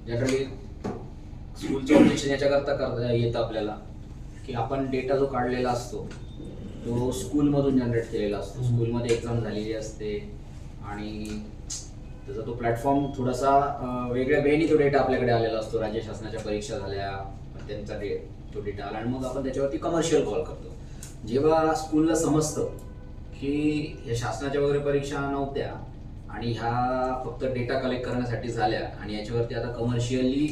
Generally स्कूलचं objection याच्याकरता करता येतं आपल्याला की आपण डेटा जो काढलेला असतो तो स्कूलमधून जनरेट केलेला असतो. स्कूलमध्ये एक्झाम झालेली असते आणि त्याचा तो प्लॅटफॉर्म थोडासा वेगळ्या वेळी तो डेटा आपल्याकडे आलेला असतो. राज्य शासनाच्या परीक्षा झाल्या, त्यांचा तो डेटा आला आणि मग आपण त्याच्यावरती कमर्शियल कॉल करतो. जेव्हा स्कूलला समजतं की या शासनाच्या वगैरे परीक्षा नव्हत्या आणि ह्या फक्त डेटा कलेक्ट करण्यासाठी झाल्या आणि याच्यावरती आता कमर्शियली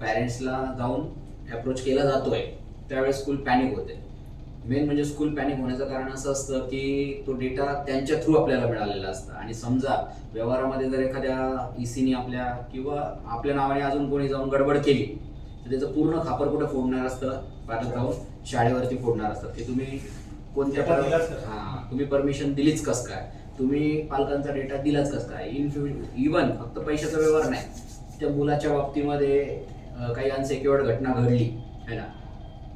पॅरेंट्सला जाऊन अप्रोच केला जातोय, त्यावेळेस स्कूल पॅनिक होते. मेन म्हणजे स्कूल पॅनिक होण्याचं कारण असं असतं की तो डेटा त्यांच्या थ्रू आपल्याला मिळालेला असतं आणि समजा व्यवहारामध्ये जर एखाद्या ईसीने आपल्या किंवा आपल्या नावाने अजून कोणी जाऊन गडबड केली तर त्याचं पूर्ण खापर कुठं फोडणार असतं, पालक जाऊन शाळेवरती फोडणार असतात की तुम्ही कोणत्या तुम्ही परमिशन दिलीच कस काय, तुम्ही पालकांचा डेटा दिलाच कस काय. इव्हन फक्त पैशाचा व्यवहार नाही, त्या मुलाच्या बाबतीमध्ये काही अनसेक्युअर्ड घटना घडली है ना,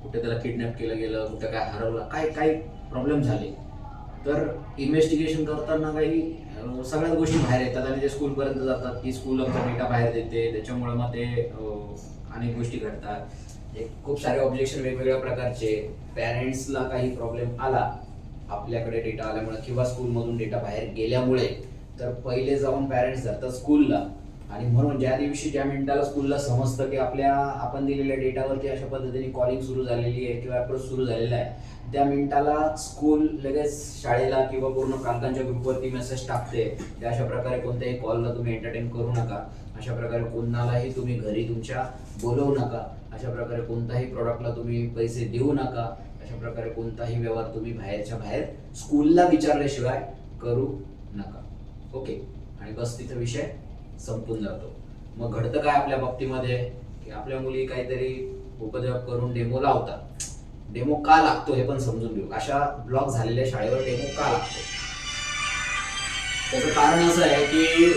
कुठे त्याला किडनॅप केलं गेलं, कुठे काय हरवलं, काही प्रॉब्लेम झाले तर इन्व्हेस्टिगेशन करताना काही सगळ्याच गोष्टी बाहेर येतात आणि ते स्कूलपर्यंत जातात की स्कूल आपला डेटा बाहेर देते, त्याच्यामुळे मग ते अनेक गोष्टी घडतात. खूप सारे ऑब्जेक्शन वेगवेगळ्या प्रकारचे. पॅरेंट्सला काही प्रॉब्लेम आला आपल्याकडे डेटा आल्यामुळे किंवा स्कूलमधून डेटा बाहेर गेल्यामुळे तर पहिले जाऊन पॅरेंट्स जातात स्कूलला आणि म्हणून ज्या दिवशी ज्या मिनिटाला स्कूलला समजतं की आपण दिलेल्या डेटावरती अशा पद्धतीने कॉलिंग सुरू झालेली आहे किंवा अप्रोच सुरू झालेला आहे, त्या मिनिटाला स्कूल लगेच शाळेला किंवा पूर्ण प्रांतांच्या ग्रुपवरती मेसेज टाकते की अशा प्रकारे कोणत्याही कॉलला तुम्ही एंटरटेन करू नका, अशा प्रकारे कोणालाही तुम्ही घरी तुमच्या बोलवू नका, अशा प्रकारे कोणताही प्रॉडक्टला तुम्ही पैसे देऊ नका, अशा प्रकारे कोणताही व्यवहार तुम्ही बाहेरच्या बाहेर स्कूलला विचारल्याशिवाय करू नका. ओके, आणि बस तिथं विषय संपून जातो. मग घडतं काय आपल्या बाबतीमध्ये की आपल्या मुली काहीतरी उपद्रव करून डेमो लावतात. डेमो का लागतो हे पण समजून घेऊ. अशा ब्लॉक झालेल्या शाळेवर डेमो का लागतो त्याचं कारण असं आहे की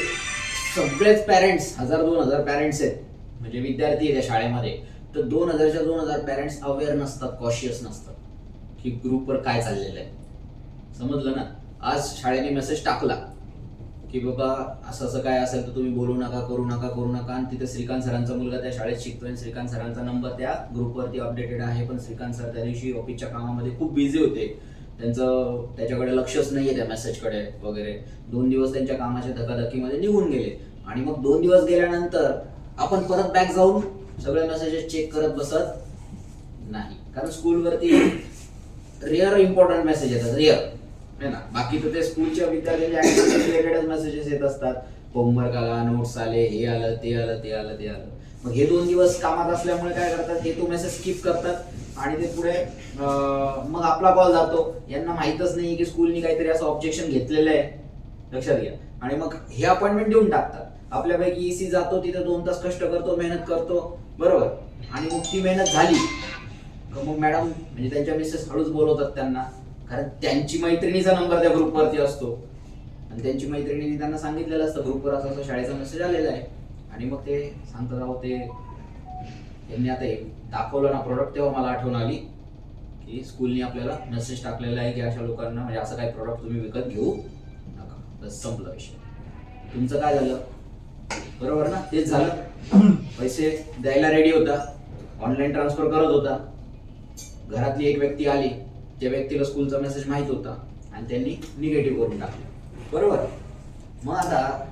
सगळेच पॅरेंट्स 1000-2000 पॅरेंट्स आहेत, म्हणजे विद्यार्थी आहेत त्या शाळेमध्ये, तर 2000च्या 2000 पॅरेंट्स अवेअर नसतात, कॉशियस नसतात की ग्रुपवर काय चाललेलं आहे. समजलं ना. आज शाळेने मेसेज टाकला की बाबा असं असं काय असेल तर तुम्ही बोलू नका, करू नका आणि तिथे श्रीकांत सरांचा मुलगा त्या शाळेत शिकतोय, श्रीकांत सरांचा नंबर त्या ग्रुपवरती अपडेटेड आहे, पण श्रीकांत सर त्या दिवशी ऑफिसच्या कामामध्ये खूप बिझी होते, त्याच्याकडे लक्षच नाहीये त्या मेसेजकडे वगैरे. 2 दिवस त्यांच्या कामाच्या धकाधकीमध्ये निघून गेले आणि मग 2 दिवस गेल्यानंतर आपण परत बॅक जाऊन सगळे मेसेजेस चेक करत बसत नाही, कारण स्कूलवरती रेअर इम्पॉर्टंट मेसेज येतात, रेअर है ना. बाकी तर ते स्कूलच्या विद्यार्थ्यांच्या ऍक्टिव्हिटी रिलेटेड मेसेजेस येत असतात, होमवर्क आला, नोट्स आले, हे आलं, ते आलं. मग हे 2 दिवस कामात असल्यामुळे काय करतात, हे तो मेसेज स्किप करतात आणि ते पुढे मग आपला कॉल जातो. यांना माहीतच नाही की स्कूलनी काहीतरी असं ऑब्जेक्शन घेतलेलं आहे, लक्षात घ्या. आणि मग हे अपॉइंटमेंट देऊन टाकतात. आपल्यापैकी ईसी जातो, तिथे 2 तास कष्ट करतो, मेहनत करतो, बरोबर, आणि मग ती मेहनत झाली मग मॅडम म्हणजे त्यांच्या मिसेस हळूच बोलवतात त्यांना, कारण त्यांची मैत्रिणीचा नंबर त्या ग्रुपवरती असतो आणि त्यांची मैत्रिणीने त्यांना सांगितलेलं असतं ग्रुपवर असं असं शाळेचा मेसेज आलेला आहे. आणि मग ते सांगतात, राहू ते यांनी आता दाखवलं ना प्रोडक्ट, तेव्हा मला आठवण आली की स्कूलने आपल्याला मेसेज टाकलेला आहे की अशा लोकांना म्हणजे असं काही प्रोडक्ट तुम्ही विकत घेऊ नका. बस संपला विषय. तुमचं काय झालं, बरोबर ना, तेच झालं. पैसे द्यायला रेडी होता, ऑनलाईन ट्रान्सफर करत होता, घरातली एक व्यक्ती आली, त्या व्यक्तीला स्कूलचा मेसेज माहित होता आणि त्यांनी निगेटिव्ह करून टाकलं, बरोबर. मग आता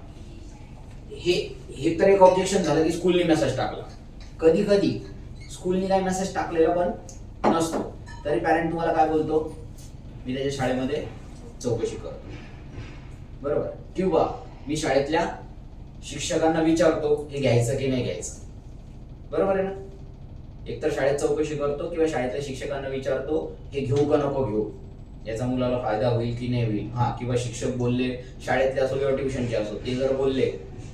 हे तर एक ऑब्जेक्शन झालं की स्कूलने मेसेज टाकला. कधी कधी स्कूलने काय मेसेज टाकलेला पण नसतो, तरी पॅरेंट तुम्हाला काय बोलतो, मी त्याच्या शाळेमध्ये चौकशी करतो, बरोबर, किंवा मी शाळेतल्या शिक्षकांना विचारतो हे घ्यायचं की नाही घ्यायचं, बरोबर आहे ना. एकतर शाळेत चौकशी करतो किंवा शाळेतल्या शिक्षकांना विचारतो हे घेऊ का नको घेऊ, याचा मुलाला फायदा होईल की नाही होईल. किंवा शिक्षक बोलले, शाळेतले असो किंवा ट्युशनचे असो, ते जर बोलले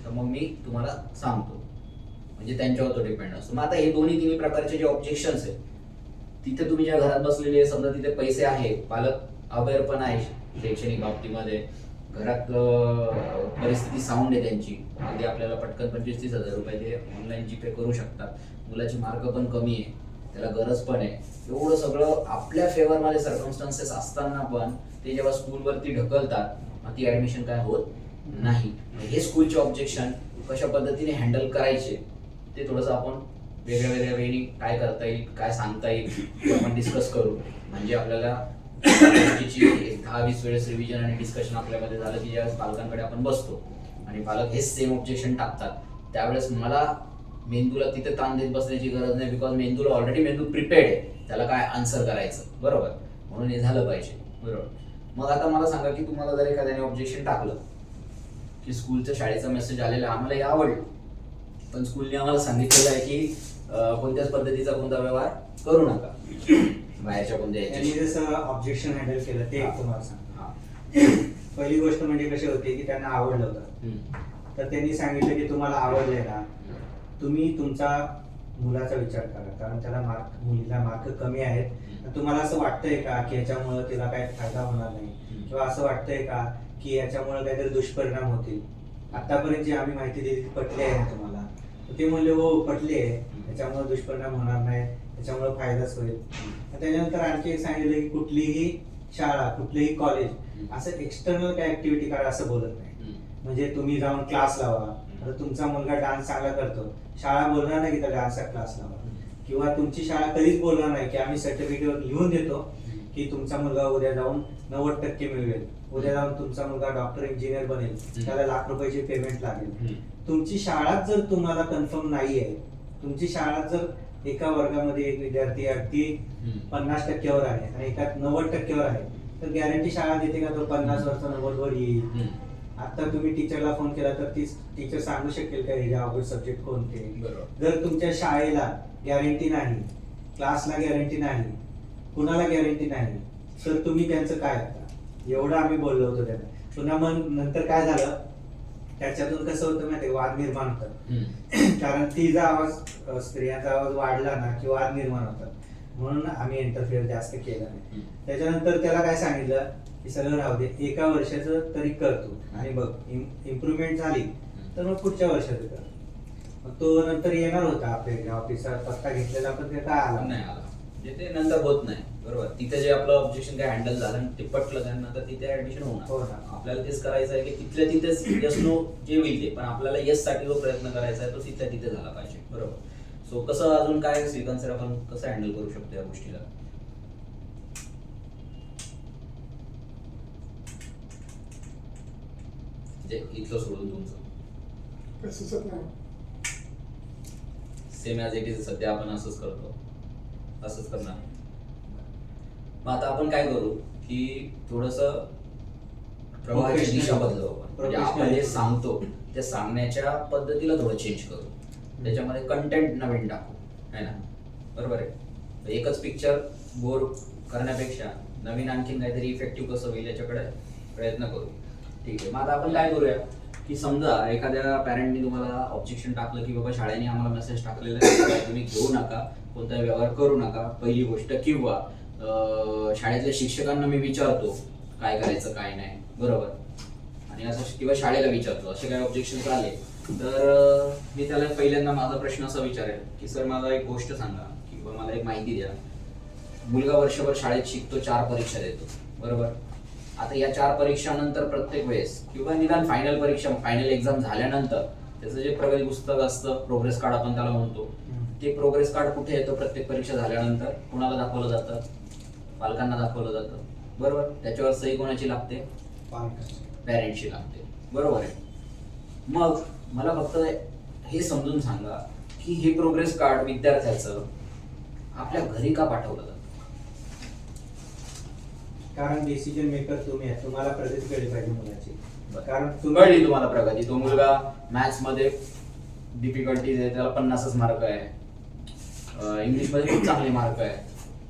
तर मग मी तुम्हाला सांगतो, म्हणजे त्यांच्यावर तो डिपेंड असतो. मग आता हे दोन्ही प्रकारचे जे ऑब्जेक्शन्स आहेत, तिथे तुम्ही ज्या घरात बसलेले समजा तिथे पैसे आहे, पालक अवेअर पण आहे शैक्षणिक बाबतीमध्ये, घरात परिस्थिती साऊंड आहे त्यांची, अगदी आपल्याला पटकन 25-30 हजार रुपये ते ऑनलाईन जीपे करू शकतात, मुलाची मार्क पण कमी आहे, त्याला गरज पण आहे, एवढं सगळं आपल्या फेवरमध्ये सर्कमस्टान्सेस असताना पण ते जेव्हा स्कूलवरती ढकलतात, मग ती ऍडमिशन काय होत नाही. हे स्कूलचे ऑब्जेक्शन कशा पद्धतीने हँडल करायचे ते थोडंसं आपण वेगळ्या वेगळ्या वेळी काय करता येईल, काय सांगता येईल ते आपण डिस्कस करू. म्हणजे आपल्याला गोष्टीची एक 10-20 वेळेस रिव्हिजन आणि डिस्कशन आपल्यामध्ये झालं की ज्यावेळेस पालकांकडे आपण बसतो आणि पालक हेच सेम ऑब्जेक्शन टाकतात, त्यावेळेस मला मेंदूला तिथे ताण देत बसण्याची गरज नाही, बिकॉज मेंदूला ऑलरेडी मेंदू प्रिपेअर्ड आहे त्याला काय आन्सर करायचं, बरोबर. म्हणून हे झालं पाहिजे, बरोबर. मग आता मला सांगा की तुम्हाला जर एखाद्याने ऑब्जेक्शन टाकलं की स्कूलच्या शाळेचा मेसेज आलेला आम्हाला हे आवडलं, पण स्कूलने आम्हाला सांगितलेलं आहे की कोणत्याच पद्धतीचा कोणता व्यवहार करू नका बाहेरच्या कोणत्या त्यांनी जसं ऑब्जेक्शन हँडल केलं ते एक तुम्हाला सांग. हा. पहिली गोष्ट म्हणजे कशी होती की त्यांना आवडलं होतं, तर त्यांनी सांगितलं की तुम्हाला आवडलंय ना, तुम्ही तुमचा मुलाचा विचार करा, कारण त्याला मुलीला मार्क कमी आहेत. तुम्हाला असं वाटतंय का की याच्यामुळे तिला काही फायदा होणार नाही, किंवा असं वाटतंय का की याच्यामुळे काहीतरी दुष्परिणाम होतील? आतापर्यंत जी आम्ही माहिती दिली ती पटली आहे ना तुम्हाला? ते म्हणले हो पटली आहे, याच्यामुळे दुष्परिणाम होणार नाही, त्याच्यामुळे फायदाच होईल. त्याच्यानंतर आणखी एक सांगितलं की कुठलीही शाळा, कुठलीही कॉलेज असं एक्सटर्नल काय ऍक्टिव्हिटी करा असं बोलत नाही. म्हणजे तुम्ही जाऊन क्लास लावा, आता तुमचा मुलगा डान्स चांगला करतो, शाळा बोलणार नाही की त्या डान्सचा क्लास लावा, किंवा तुमची शाळा कधीच बोलणार नाही की आम्ही सर्टिफिकेट लिहून देतो की तुमचा मुलगा उद्या जाऊन 90% मिळवेल, उद्या जाऊन तुमचा मुलगा डॉक्टर इंजिनियर बनेल, त्याला लाख रुपयाची पेमेंट लागेल. तुमची शाळाच जर तुम्हाला कन्फर्म नाही आहे, तुमची शाळा जर एका वर्गामध्ये एक विद्यार्थी अगदी 50% आहे आणि एका 90% आहे, तर गॅरंटी शाळा देते का तो 50 वर्ष 90 येईल? आता तुम्ही टीचरला फोन केला तर ती टीचर सांगू शकेल का हे अवघड सब्जेक्ट कोणते? जर तुमच्या शाळेला गॅरंटी नाही, क्लासला गॅरंटी नाही, कुणाला गॅरंटी नाही, तर तुम्ही त्यांचं काय करता? एवढं आम्ही बोललो होतो त्यांना. पुन्हा मग नंतर काय झालं, त्याच्यातून कसं होतं माहिती, वाद निर्माण होतात. कारण तिचा आवाज, स्त्रियांचा आवाज वाढला ना की वाद निर्माण होतात, म्हणून आम्ही इंटरफिअर जास्त केलं नाही. त्याच्यानंतर त्याला काय सांगितलं की सगळं राहू दे, एका वर्षाचं तरी करतो आणि बघ इम्प्रुव्हमेंट झाली तर मग पुढच्या वर्षाचं कर. मग तो नंतर येणार होता आपल्या ऑफिसचा पत्ता घेतलेला, पण ते काय आला नाही आला, म्हणजे ते नंतर होत नाही, बरोबर. तिथे जे आपलं ऑब्जेक्शन काय हँडल झालं ते पटलं त्यांना, तर तिथे ऍडमिशन होणार. आपल्याला तेच करायचं आहे की तिथल्या तिथेच यस नो जे होईल ते, पण आपल्याला यस साठी जो प्रयत्न करायचा आहे तो तिथल्या तिथे झाला पाहिजे, बरोबर. सो कसं अजून काय श्रीकांत सर आपण कसं हँडल करू शकतो या गोष्टीला? इथलं सोडून तुमचं सेम ॲज इट इज सध्या आपण असंच करतो, असंच करणार. मग आता आपण काय करू की थोडंसं प्रवाहाची दिशा बदलू आपण. म्हणजे आपण जे सांगतो त्या सांगण्याच्या पद्धतीला थोडं चेंज करू, त्याच्यामध्ये कंटेंट नवीन टाकू, है ना, बरोबर आहे. एकच पिक्चर बोर करण्यापेक्षा नवीन आणखीन काहीतरी इफेक्टिव्ह कसं होईल याच्याकडे प्रयत्न करू. ठीक आहे. मग आता आपण काय करूया की समजा एखाद्या पॅरेंटनी तुम्हाला ऑब्जेक्शन टाकलं की बाबा शाळेने आम्हाला मेसेज टाकलेला आहे तुम्ही घेऊ नका, कोणताही व्यवहार करू नका, पहिली गोष्ट. किंवा शाळेतल्या शिक्षकांना मी विचारतो काय करायचं काय नाही, बरोबर, आणि असं, किंवा शाळेला विचारतो, असे काही ऑब्जेक्शन आले तर मी त्याला पहिल्यांदा माझा प्रश्न असा विचारेल की सर मला एक गोष्ट सांगा किंवा मला एक माहिती द्या. मुलगा वर्षभर शाळेत शिकतो, 4 परीक्षा देतो, बरोबर. आता या 4 परीक्षानंतर प्रत्येक वेळेस किंवा निदान फायनल परीक्षा, फायनल एक्झाम झाल्यानंतर त्याचं जे प्रगती पुस्तक असतं, प्रोग्रेस कार्ड आपण त्याला म्हणतो, ते प्रोग्रेस कार्ड कुठे येतं? प्रत्येक परीक्षा झाल्यानंतर कोणाला दाखवलं जातं? पालकांना दाखवलं जातं, बरोबर. त्याच्यावर सही कोणाची लागते? पॅरेंटची लागते, बरोबर आहे. मग मला फक्त हे समजून सांगा की हे प्रोग्रेस कार्ड विद्यार्थ्याचं आपल्या घरी का पाठवलं जातं? कारण डिसिजन मेकर तुम्ही आहे, तुम्हाला प्रगती कळली पाहिजे मुलाची. कारण कळली तुम्हाला प्रगती, तो मुलगा मॅथ्स मध्ये डिफिकल्टीज आहे, त्याला 50च मार्क आहे, इंग्लिश मध्ये खूप चांगले मार्क आहे,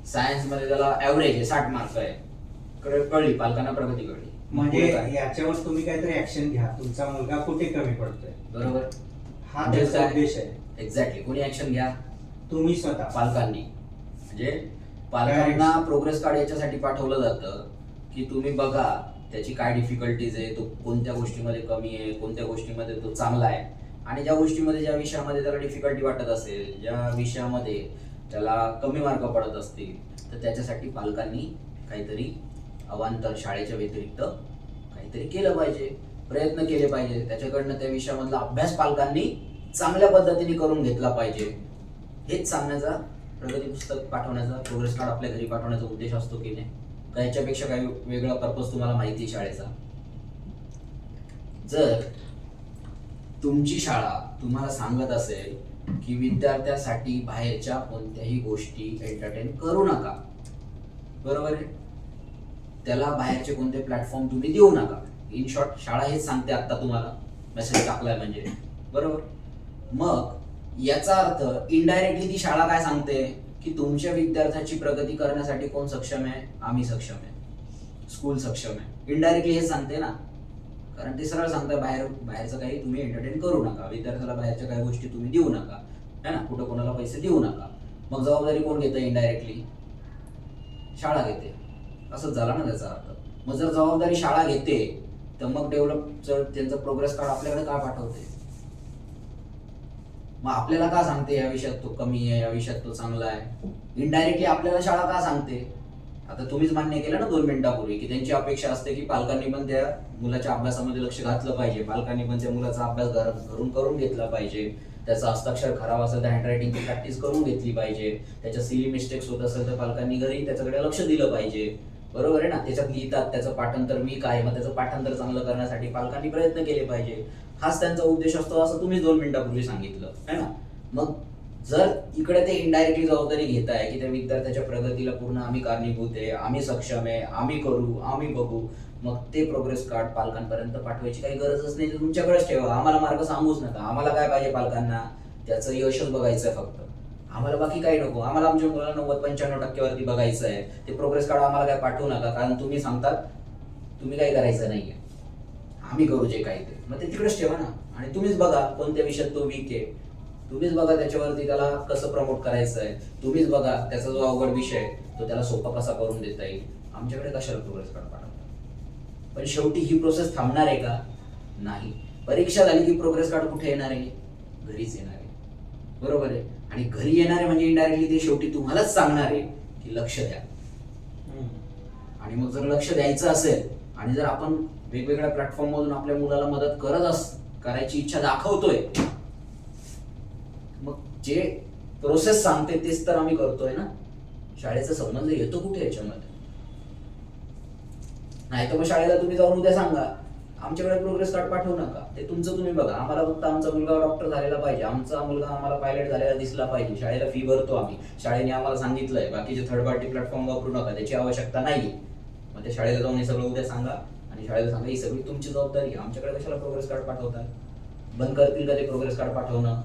सायन्स मध्ये त्याला ऍव्हरेज आहे 60 मार्क आहे, कळली, पालकांना प्रगती कळली. म्हणजे याच्यावर तुम्ही काहीतरी ऍक्शन घ्या, तुमचा मुलगा कुठे कमी पडतोय, बरोबर, हा त्याचा उद्देश आहे. एक्झॅक्टली. कोणी ऍक्शन घ्या? तुम्ही स्वतः, पालकांनी. म्हणजे पालकांना प्रोग्रेस कार्ड याच्यासाठी पाठवलं जातं की तुम्ही बघा त्याची काय डिफिकल्टीज आहे, तो कोणत्या गोष्टीमध्ये कमी आहे, कोणत्या गोष्टीमध्ये तो चांगला आहे, आणि ज्या गोष्टीमध्ये, ज्या विषयामध्ये त्याला डिफिकल्टी वाटत असेल, ज्या विषयामध्ये त्याला कमी मार्क पडत असतील, तर त्याच्यासाठी पालकांनी काहीतरी अवांतर शाळेच्या व्यतिरिक्त काहीतरी केलं पाहिजे. प्रयत्न केले पाहिजे, त्याच्याकडनं त्या विषयामधला अभ्यास पालकांनी चांगल्या पद्धतीने करून घेतला पाहिजे. हेच सांगण्याचा, प्रगती पुस्तक पाठवण्याचा, प्रोग्रेस कार्ड आपल्या घरी पाठवण्याचा उद्देश असतो की नाही? का ह्याच्यापेक्षा काही वेगळा पर्पज तुम्हाला माहिती आहे शाळेचा? जर तुमची शाळा तुम्हाला सांगत असेल की विद्यार्थ्यासाठी बाहेरच्या कोणत्याही गोष्टी एंटरटेन करू नका, बरोबर आहे, त्याला बाहेरचे कोणते प्लॅटफॉर्म तुम्ही देऊ नका, इन शॉर्ट शाळा हेच सांगते आता तुम्हाला, मेसेज टाकलाय म्हणजे, बरोबर. मग याचा अर्थ इनडायरेक्टली ती शाळा काय सांगते की तुमच्या विद्यार्थ्याची प्रगती करण्यासाठी कोण सक्षम आहे? आम्ही सक्षम आहे, स्कूल सक्षम आहे. इनडायरेक्टली हेच सांगते ना, कारण ते सरळ सांगतं बाहेरचं काही तुम्ही एंटरटेन करू नका, विद्यार्थ्याला बाहेरच्या काही गोष्टी तुम्ही देऊ नका, है ना, कुठं कोणाला पैसे देऊ नका. मग जबाबदारी कोण घेतं? इनडायरेक्टली शाळा घेते. असंच झाला ना त्याचा अर्थ. मग जर जबाबदारी शाळा घेते तर मग त्यांचं प्रोग्रेस कार्ड आपल्याकडे का पाठवते? मग आपल्याला का सांगते या विषयात तो कमी आहे, या विषयात तो चांगला आहे? इनडायरेक्टली आपल्याला शाळा का सांगते? आता तुम्हीच मान्य केलं ना 2 मिनिटापूर्वी की त्यांची अपेक्षा असते की पालकांनी पण त्या मुलाच्या अभ्यासामध्ये लक्ष घातलं पाहिजे, पालकांनी पण त्या मुलाचा अभ्यास घरून करून घेतला पाहिजे, त्याचं हस्ताक्षर खराब असेल तर हँडरायटिंगची प्रॅक्टिस करून घेतली पाहिजे, त्याच्या सिली मिस्टेक्स होत असेल तर पालकांनी घरी त्याच्याकडे लक्ष दिलं पाहिजे, बरोबर आहे ना. त्याच्यात लिहितात, त्याचं पाठांतर वीक आहे, मग त्याचं पाठांतर चांगलं करण्यासाठी पालकांनी प्रयत्न केले पाहिजे. हाच त्यांचा उद्देश असतो, असं तुम्हीच 2 मिनिटापूर्वी सांगितलं है ना. मग जर इकडे ते इनडायरेक्टली जबाबदारी घेत आहे की त्या विद्यार्थ्याच्या प्रगतीला पूर्ण आम्ही कारणीभूत आहे, आम्ही सक्षम आहे, आम्ही करू, आम्ही बघू, मग ते प्रोग्रेस कार्ड पालकांपर्यंत पाठवायची काही गरजच नाही, ते तुमच्याकडेच ठेवा. आम्हाला मार्ग सांगूच नका. आम्हाला काय पाहिजे? पालकांना त्याचं यशच बघायचं आहे फक्त, आम्हाला बाकी काही नको. आम्हाला आमच्या मुलाला 90-95% बघायचं आहे. ते प्रोग्रेस कार्ड आम्हाला काय पाठवू नका, कारण तुम्ही सांगतात तुम्ही काही करायचं नाहीये, आम्ही करू जे काही ते. मग ते तिकडेच ठेवा ना, आणि तुम्हीच बघा कोणत्या विषयात तो वीक आहे, तुम्हीच बघा त्याच्यावरती त्याला कसं प्रमोट करायचं आहे, तुम्हीच बघा त्याचा जो अवघड विषय आहे तो त्याला सोपा कसा करून देता येईल. आमच्याकडे कशाला प्रोग्रेस कार्ड पाठवतात? पण शेवटी ही प्रोसेस थांबणार आहे का? नाही. परीक्षा झाली की प्रोग्रेस कार्ड कुठे येणार आहे? घरीच येणार आहे, बरोबर आहे. आणि घरी येणार आहे म्हणजे इनडायरेक्टली ते शेवटी तुम्हालाच सांगणार आहे की लक्ष द्या. आणि मग जर लक्ष द्यायचं असेल आणि जर आपण वेगवेगळ्या प्लॅटफॉर्म मधून आपल्या मुलाला मदत करायची इच्छा दाखवतोय, मग जे प्रोसेस सांगते तेच तर आम्ही करतोय ना. शाळेचा संबंध येतो कुठे याच्यामध्ये? नाही तर मग शाळेला तुम्ही जाऊन उद्या सांगा आमच्याकडे प्रोग्रेस कार्ड पाठवू नका, ते तुमचं तुम्ही बघा, आम्हाला फक्त आमचा मुलगा डॉक्टर झालेला पाहिजे, आमचा मुलगा आम्हाला पायलट झालेला दिसला पाहिजे, शाळेला फी भरतो आम्ही, शाळेने आम्हाला सांगितलंय बाकीचे थर्ड पार्टी प्लॅटफॉर्म वापरू नका, त्याची आवश्यकता नाही. मग ते शाळेला जाऊन हे सगळं उद्या सांगा आणि शाळेला सांगा ही सगळी तुमची जबाबदारी आहे, आमच्याकडे कशाला प्रोग्रेस कार्ड पाठवताय? बंद करतील का ते प्रोग्रेस कार्ड पाठवणं?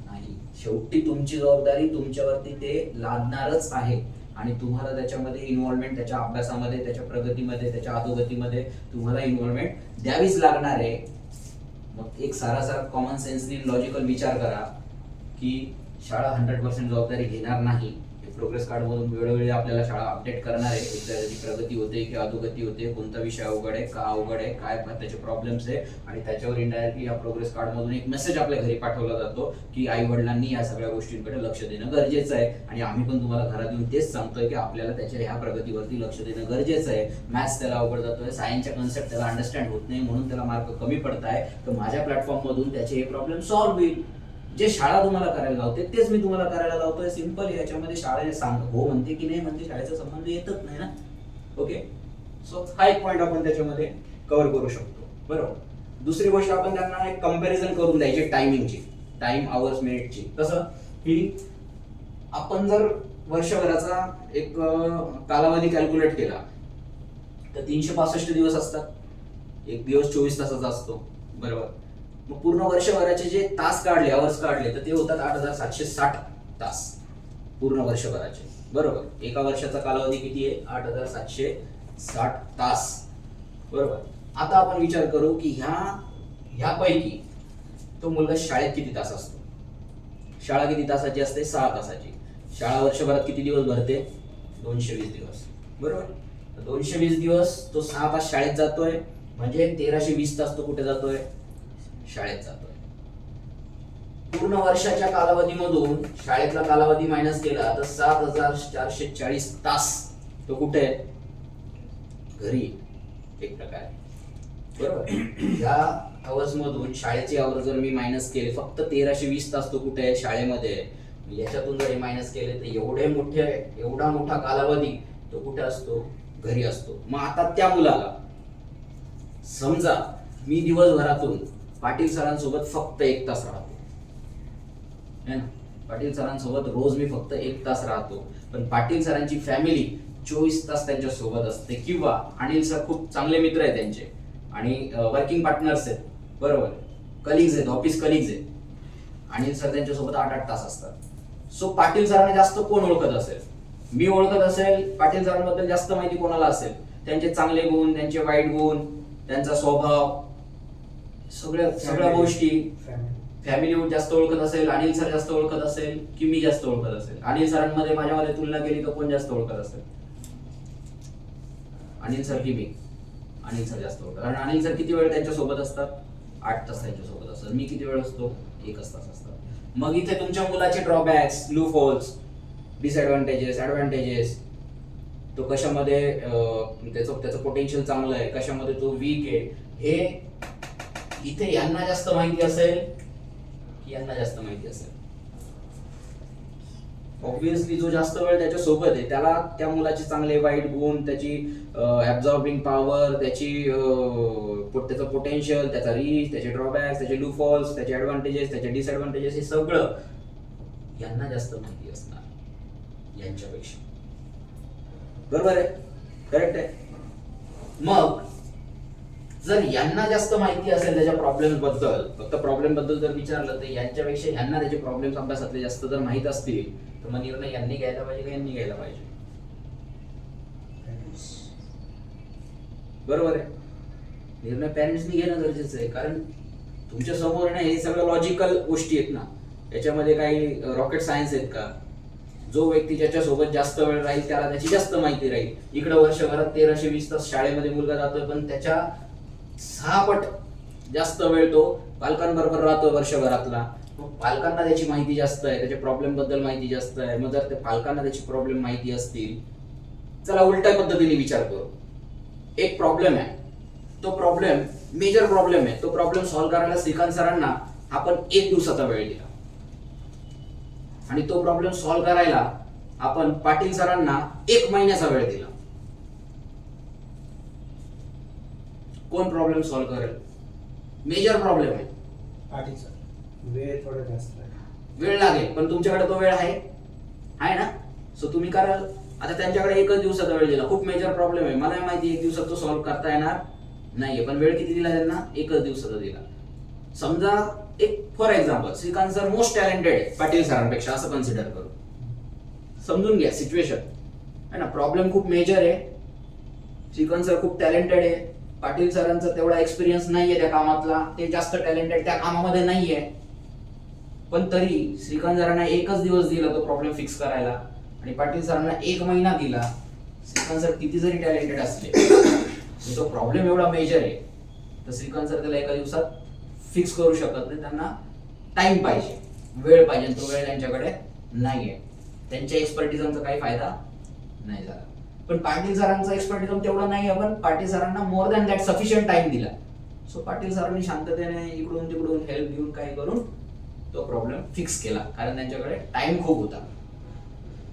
नाही. शेवटी तुमची जबाबदारी तुमच्यावरती ते लादणारच आहे आणि तुम्हाला त्याच्यामध्ये इन्व्हॉल्वमेंट, त्याच्या अभ्यासामध्ये, त्याच्या प्रगतीमध्ये, त्याच्या अधोगतीमध्ये तुम्हाला इन्व्हॉल्वमेंट द्यावीच लागणार आहे. मग एक सारासार कॉमन सेन्सनी लॉजिकल विचार करा की शाळा 100% जबाबदारी घेणार नाही. प्रोग्रेस कार्ड मधून वेळोवेळी आपल्याला शाळा अपडेट करणार आहे, विद्यार्थ्याची प्रगती होते की अधोगती होते, कोणता विषय अवघड आहे, का अवघड आहे, काय त्याचे प्रॉब्लेम्स आहे, आणि त्याच्यावर इनडायरेक्टली या प्रोग्रेस कार्ड मधून एक मेसेज आपल्या घरी पाठवला जातो की आई वडिलांनी या सगळ्या गोष्टींकडे लक्ष देणं गरजेचं आहे. आणि आम्ही पण तुम्हाला घरात येऊन तेच सांगतोय की आपल्याला त्याच्या ह्या प्रगतीवरती लक्ष देणं गरजेचं आहे. मॅथ्स त्याला अवघड जातोय, सायन्सच्या कन्सेप्ट त्याला अंडरस्टँड होत नाही म्हणून त्याला मार्क कमी पडत आहे, तर माझ्या प्लॅटफॉर्म मधून त्याचे हे प्रॉब्लेम सॉल्व्ह होईल. जे शाळा तुम्हाला करायला लावते तेच मी तुम्हाला करायला लावतोय. सिंपल. याच्यामध्ये शाळेने हो म्हणते की नाही म्हणते शाळेचा संबंध येतच नाही ना. ओके, सो हा एक पॉईंट आपण त्याच्यामध्ये कव्हर करू शकतो, बरोबर. दुसरी गोष्ट आपण त्यांना एक कंपॅरिझन करून द्यायची टायमिंगची, टाइम आवर्स मिनिटची. कसं की आपण जर वर्षभराचा एक कालावधी कॅल्क्युलेट केला तर 365 दिवस असतात, एक दिवस 24 तासाचा असतो, बरोबर. मग पूर्ण वर्षभराचे जे तास काढले, आवर्स काढले, तर ते होतात 8760 तास पूर्ण वर्षभराचे, बरोबर. एका वर्षाचा कालावधी किती आहे? 8760 तास, बरोबर. आता आपण विचार करू की ह्यापैकी तो मुलगा शाळेत किती तास असतो? शाळा किती तासाची असते? 6 तासाची. शाळा वर्षभरात किती दिवस भरते? 220 दिवस, बरोबर. 220 दिवस तो 6 तास शाळेत जातोय, म्हणजे 1320 तास तो कुठे जातोय? शाळेत जातोय. पूर्ण वर्षाच्या कालावधीमधून शाळेतला कालावधी मायनस केला तर 7440 तास तो कुठे आहे? घरी, एक प्रकारे. बरोबर. या आवर्स मधून शाळेचे आवर्स जर मी मायनस केले, फक्त 1320 तास तो कुठे आहे, शाळेमध्ये आहे. याच्यातून जर मायनस केले तर एवढा मोठा कालावधी तो कुठे असतो, घरी असतो. मग आता त्या मुलाला समजा मी दिवसभरातून पाटील सरांसोबत फक्त 1 तास राहतो, है ना, पाटील सरांसोबत रोज मी फक्त 1 तास राहतो, पण पाटील सरांची फॅमिली 24 तास त्यांच्या सोबत असते. किंवा अनिल सर खूप चांगले मित्र आहेत त्यांचे आणि वर्किंग पार्टनर्स आहेत, बरोबर, कलिग्स आहेत, ऑफिस कलिग्स आहेत. अनिल सर त्यांच्यासोबत 8-8 तास असतात. सो पाटील सरांना जास्त कोण ओळखत असेल, मी ओळखत असेल. पाटील सरांबद्दल जास्त माहिती कोणाला असेल, त्यांचे चांगले गुण, त्यांचे वाईट गुण, त्यांचा स्वभाव, सगळ्या गोष्टी. फॅमिली जास्त ओळखत असेल, अनिल सर जास्त ओळखत असेल की मी जास्त ओळखत असेल. अनिल सरांमध्ये माझ्यामध्ये तुलना केली तर कोण जास्त ओळखत असेल, अनिल सर की मी? अनिल सर जास्त ओळखत. कारण अनिल सर किती वेळ त्यांच्या सोबत असतात, 8 तास त्यांच्या सोबत असतात. मी किती वेळ असतो, 1 तास असतात. मग इथे तुमच्या मुलाचे ड्रॉबॅक्स, लूफहोल्स, डिसएडव्हान्टेजेस, ऍडव्हान्टेजेस, तो कशामध्ये त्याचं पोटेन्शियल चांगलं आहे, कशामध्ये तो वीक आहे, हे इथे यांना जास्त माहिती असेल की यांना जास्त माहिती असेल. ऑब्विसली जो जास्त वेळ त्याच्या सोबत आहे त्याला त्या मुलाचे चांगले वाईट गुण, त्याची ऍब्झॉर्बिंग पॉवर, त्याचं पोटेन्शियल, त्याचा रीच, त्याचे ड्रॉबॅक्स, त्याचे लूफॉल्स, त्याचे ऍडव्हान्टेजेस, त्याचे डिसएडव्हान्टेजेस, हे सगळं यांना जास्त माहिती असणार यांच्यापेक्षा. बरोबर आहे, करेक्ट आहे. मग जर यांना जास्त माहिती असेल त्याच्या प्रॉब्लेम बद्दल, फक्त प्रॉब्लेम बद्दल जर विचारलं तर यांच्यापेक्षा यांना त्याचे प्रॉब्लेम्स अभ्यासातले जास्त जर माहित असतील तर मग निर्णय यांनी घ्यायला पाहिजे का यांनी घ्यायला पाहिजे? बरोबर आहे, निर्णय पॅरेंट्सनी घेणं गरजेचं आहे. कारण तुमच्या समोर ना हे सगळं लॉजिकल गोष्टी आहेत ना, याच्यामध्ये काही रॉकेट सायन्स आहेत का? जो व्यक्ती ज्याच्यासोबत जास्त वेळ राहील त्याला त्याची जास्त माहिती राहील. इकडे वर्षभरात 1320 तास शाळेमध्ये मुलगा जातोय, पण त्याच्या 6 पट जास्त वेळ तो पालकांबरोबर राहतो वर्षभरातला. मग पालकांना त्याची माहिती जास्त आहे, त्याच्या प्रॉब्लेम बद्दल माहिती जास्त आहे. मग जर त्या पालकांना त्याची प्रॉब्लेम माहिती असतील, चला उलट्या पद्धतीने विचार करू. एक प्रॉब्लेम आहे, तो प्रॉब्लेम मेजर प्रॉब्लेम आहे, तो प्रॉब्लेम सॉल्व्ह करायला श्रीकांत सरांना आपण 1 दिवसाचा वेळ दिला आणि तो प्रॉब्लेम सॉल्व्ह करायला आपण पाटील सरांना 1 महिन्याचा वेळ दिला. कोण प्रॉब्लेम सॉल्व्ह करेल? मेजर प्रॉब्लेम आहे, पाटील सर. वेळ थोडा जास्त आहे, वेळ लागेल, पण तुमच्याकडे तो वेळ आहे ना, सो तुम्ही कराल. आता त्यांच्याकडे 1 दिवसाचा वेळ दिला, खूप मेजर प्रॉब्लेम आहे, मला माहिती 1 दिवसात तो सॉल्व्ह करता येणार नाहीये, पण वेळ किती दिला त्यांना? 1 दिवसाचा दिला. समजा एक for example Shrikant sir most talented आहे पाटील सरांपेक्षा, असं कन्सिडर करू. समजून घ्या सिच्युएशन आहे ना, प्रॉब्लेम खूप मेजर आहे, श्रीकांत सर खूप टॅलेंटेड आहे, पाटील सरांचा तेवढा एक्सपिरियन्स नाहीये त्या कामातला, ते जास्त टॅलेंटेड त्या कामामध्ये नाहीये. पण तरी श्रीकांत सरांना 1 दिवस दिला तो प्रॉब्लेम फिक्स करायला आणि पाटील सरांना 1 महिना दिला. श्रीकांत सर किती जरी टॅलेंटेड असले, तो प्रॉब्लेम एवढा मेजर आहे तर श्रीकांत सर त्याला 1 दिवसात फिक्स करू शकत नाही. त्यांना टाइम पाहिजे, वेळ पाहिजे, तो वेळ त्यांच्याकडे नाहीये. त्यांच्या एक्सपर्टिझमचा काही फायदा नाही झाला. पण पाटील सरांचा एक्सपर्टिझम तेवढा नाही आहे, पण पाटील सरांना more than that sufficient time दिला. सो पाटील सरांनी शांततेने इकडून तिकडून हेल्प घेऊन काही करून तो प्रॉब्लेम फिक्स केला, कारण त्यांच्याकडे टाइम खूप होता.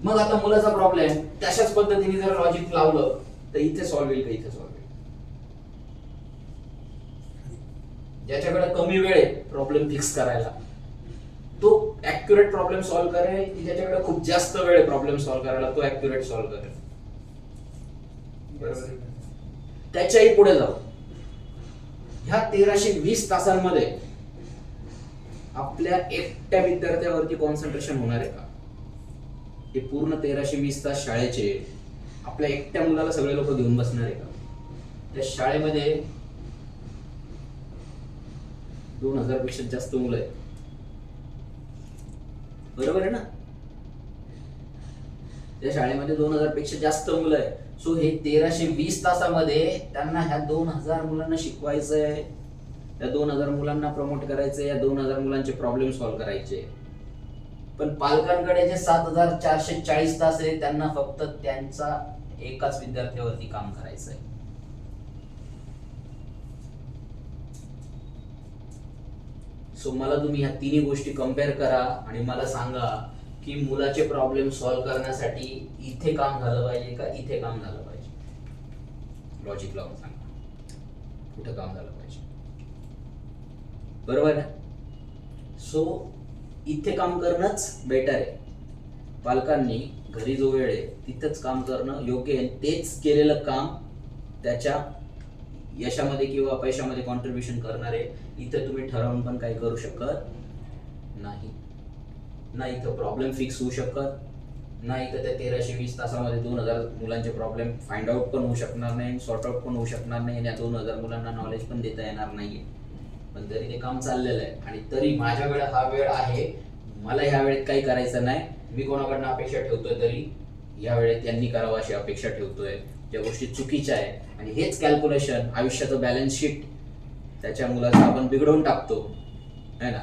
मग आता मुलाचा प्रॉब्लेम तशाच पद्धतीने जर लॉजिक लावलं तर इथे सॉल्व्ह होईल का इथे सॉल्व्ह होईल? ज्याच्याकडे कमी वेळ आहे प्रॉब्लेम फिक्स करायला तो ऍक्युरेट प्रॉब्लेम सॉल्व्ह करेल, की ज्याच्याकडे खूप जास्त वेळ आहे प्रॉब्लेम सॉल्व्ह करायला तो ऍक्युरेट सॉल्व्ह करेल? बरोबर. त्याच्याही पुढे जाऊ, ह्या 1320 तासांमध्ये आपल्या एकट्या विद्यार्थ्यावरती कॉन्सन्ट्रेशन होणार आहे का? हे पूर्ण 1320 तास शाळेचे आपल्या एकट्या मुलाला सगळे लोक घेऊन बसणार आहे का? त्या शाळेमध्ये 2000 पेक्षा जास्त मुलं आहेत, बरोबर आहे ना? त्या शाळेमध्ये 2000 पेक्षा जास्त मुलं आहेत. सो हे 1320 तासामध्ये त्यांना ह्या 2000 मुलांना शिकवायचंय, त्या 2000 मुलांना प्रमोट करायचंय, या 2000 मुलांचे प्रॉब्लेम सॉल्व्ह करायचे. पण पालकांकडे जे 7440 तास आहे त्यांना फक्त त्यांचा एकाच विद्यार्थ्यावरती काम करायचंय. सो मला तुम्ही ह्या तिन्ही गोष्टी कम्पेअर करा आणि मला सांगा की मुलाचे प्रॉब्लेम सॉल्व्ह करण्यासाठी इथे काम झालं पाहिजे का इथे काम झालं पाहिजे. लॉजिक लावून सांगा कुठं काम झालं पाहिजे. बरोबर आहे. सो इथे काम करणंच बेटर आहे. पालकांनी घरी जो वेळ आहे तिथंच काम करणं योग्य आहे. तेच केलेलं काम त्याच्या यशामध्ये किंवा पैशामध्ये कॉन्ट्रीब्युशन करणार आहे. इथं तुम्ही ठरवून पण काही करू शकत नाही. नाही इथं प्रॉब्लेम फिक्स होऊ शकत नाही. तर त्या 1320 तासामध्ये 2000 मुलांचे प्रॉब्लेम फाइंड आउट पण होऊ शकणार नाही, सॉर्ट आउट पण होऊ शकणार नाही आणि या 2000 मुलांना नॉलेज पण देता येणार नाहीये. पण तरी ते काम चाललेलं आहे आणि तरी माझ्याकडे हा वेळ आहे, मला ह्या वेळेत काही करायचं नाही. मी कोणाकडनं अपेक्षा ठेवतोय तरी या वेळेत यांनी करावं अशी अपेक्षा ठेवतोय, ज्या गोष्टी चुकीच्या आहे. आणि हेच कॅल्क्युलेशन आयुष्याचं बॅलन्स शीट त्याच्या मुलाचं आपण बिघडवून टाकतो है ना.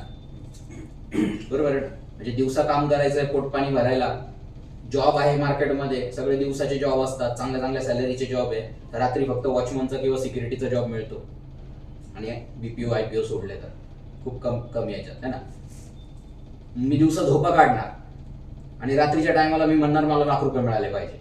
बरोबर आहे. म्हणजे दिवसा काम करायचंय पोटपाणी भरायला, जॉब आहे मार्केटमध्ये, सगळे दिवसाचे जॉब असतात, चांगल्या चांगल्या सॅलरीचे जॉब आहे. रात्री फक्त वॉचमनचा किंवा सिक्युरिटीचा जॉब मिळतो आणि बीपीओ IPO सोडले तर खूप कमी याच्यात है ना. मी दिवसा झोपा काढणार आणि रात्रीच्या टायमाला मी म्हणणार मला ₹1,00,000 मिळाले पाहिजे.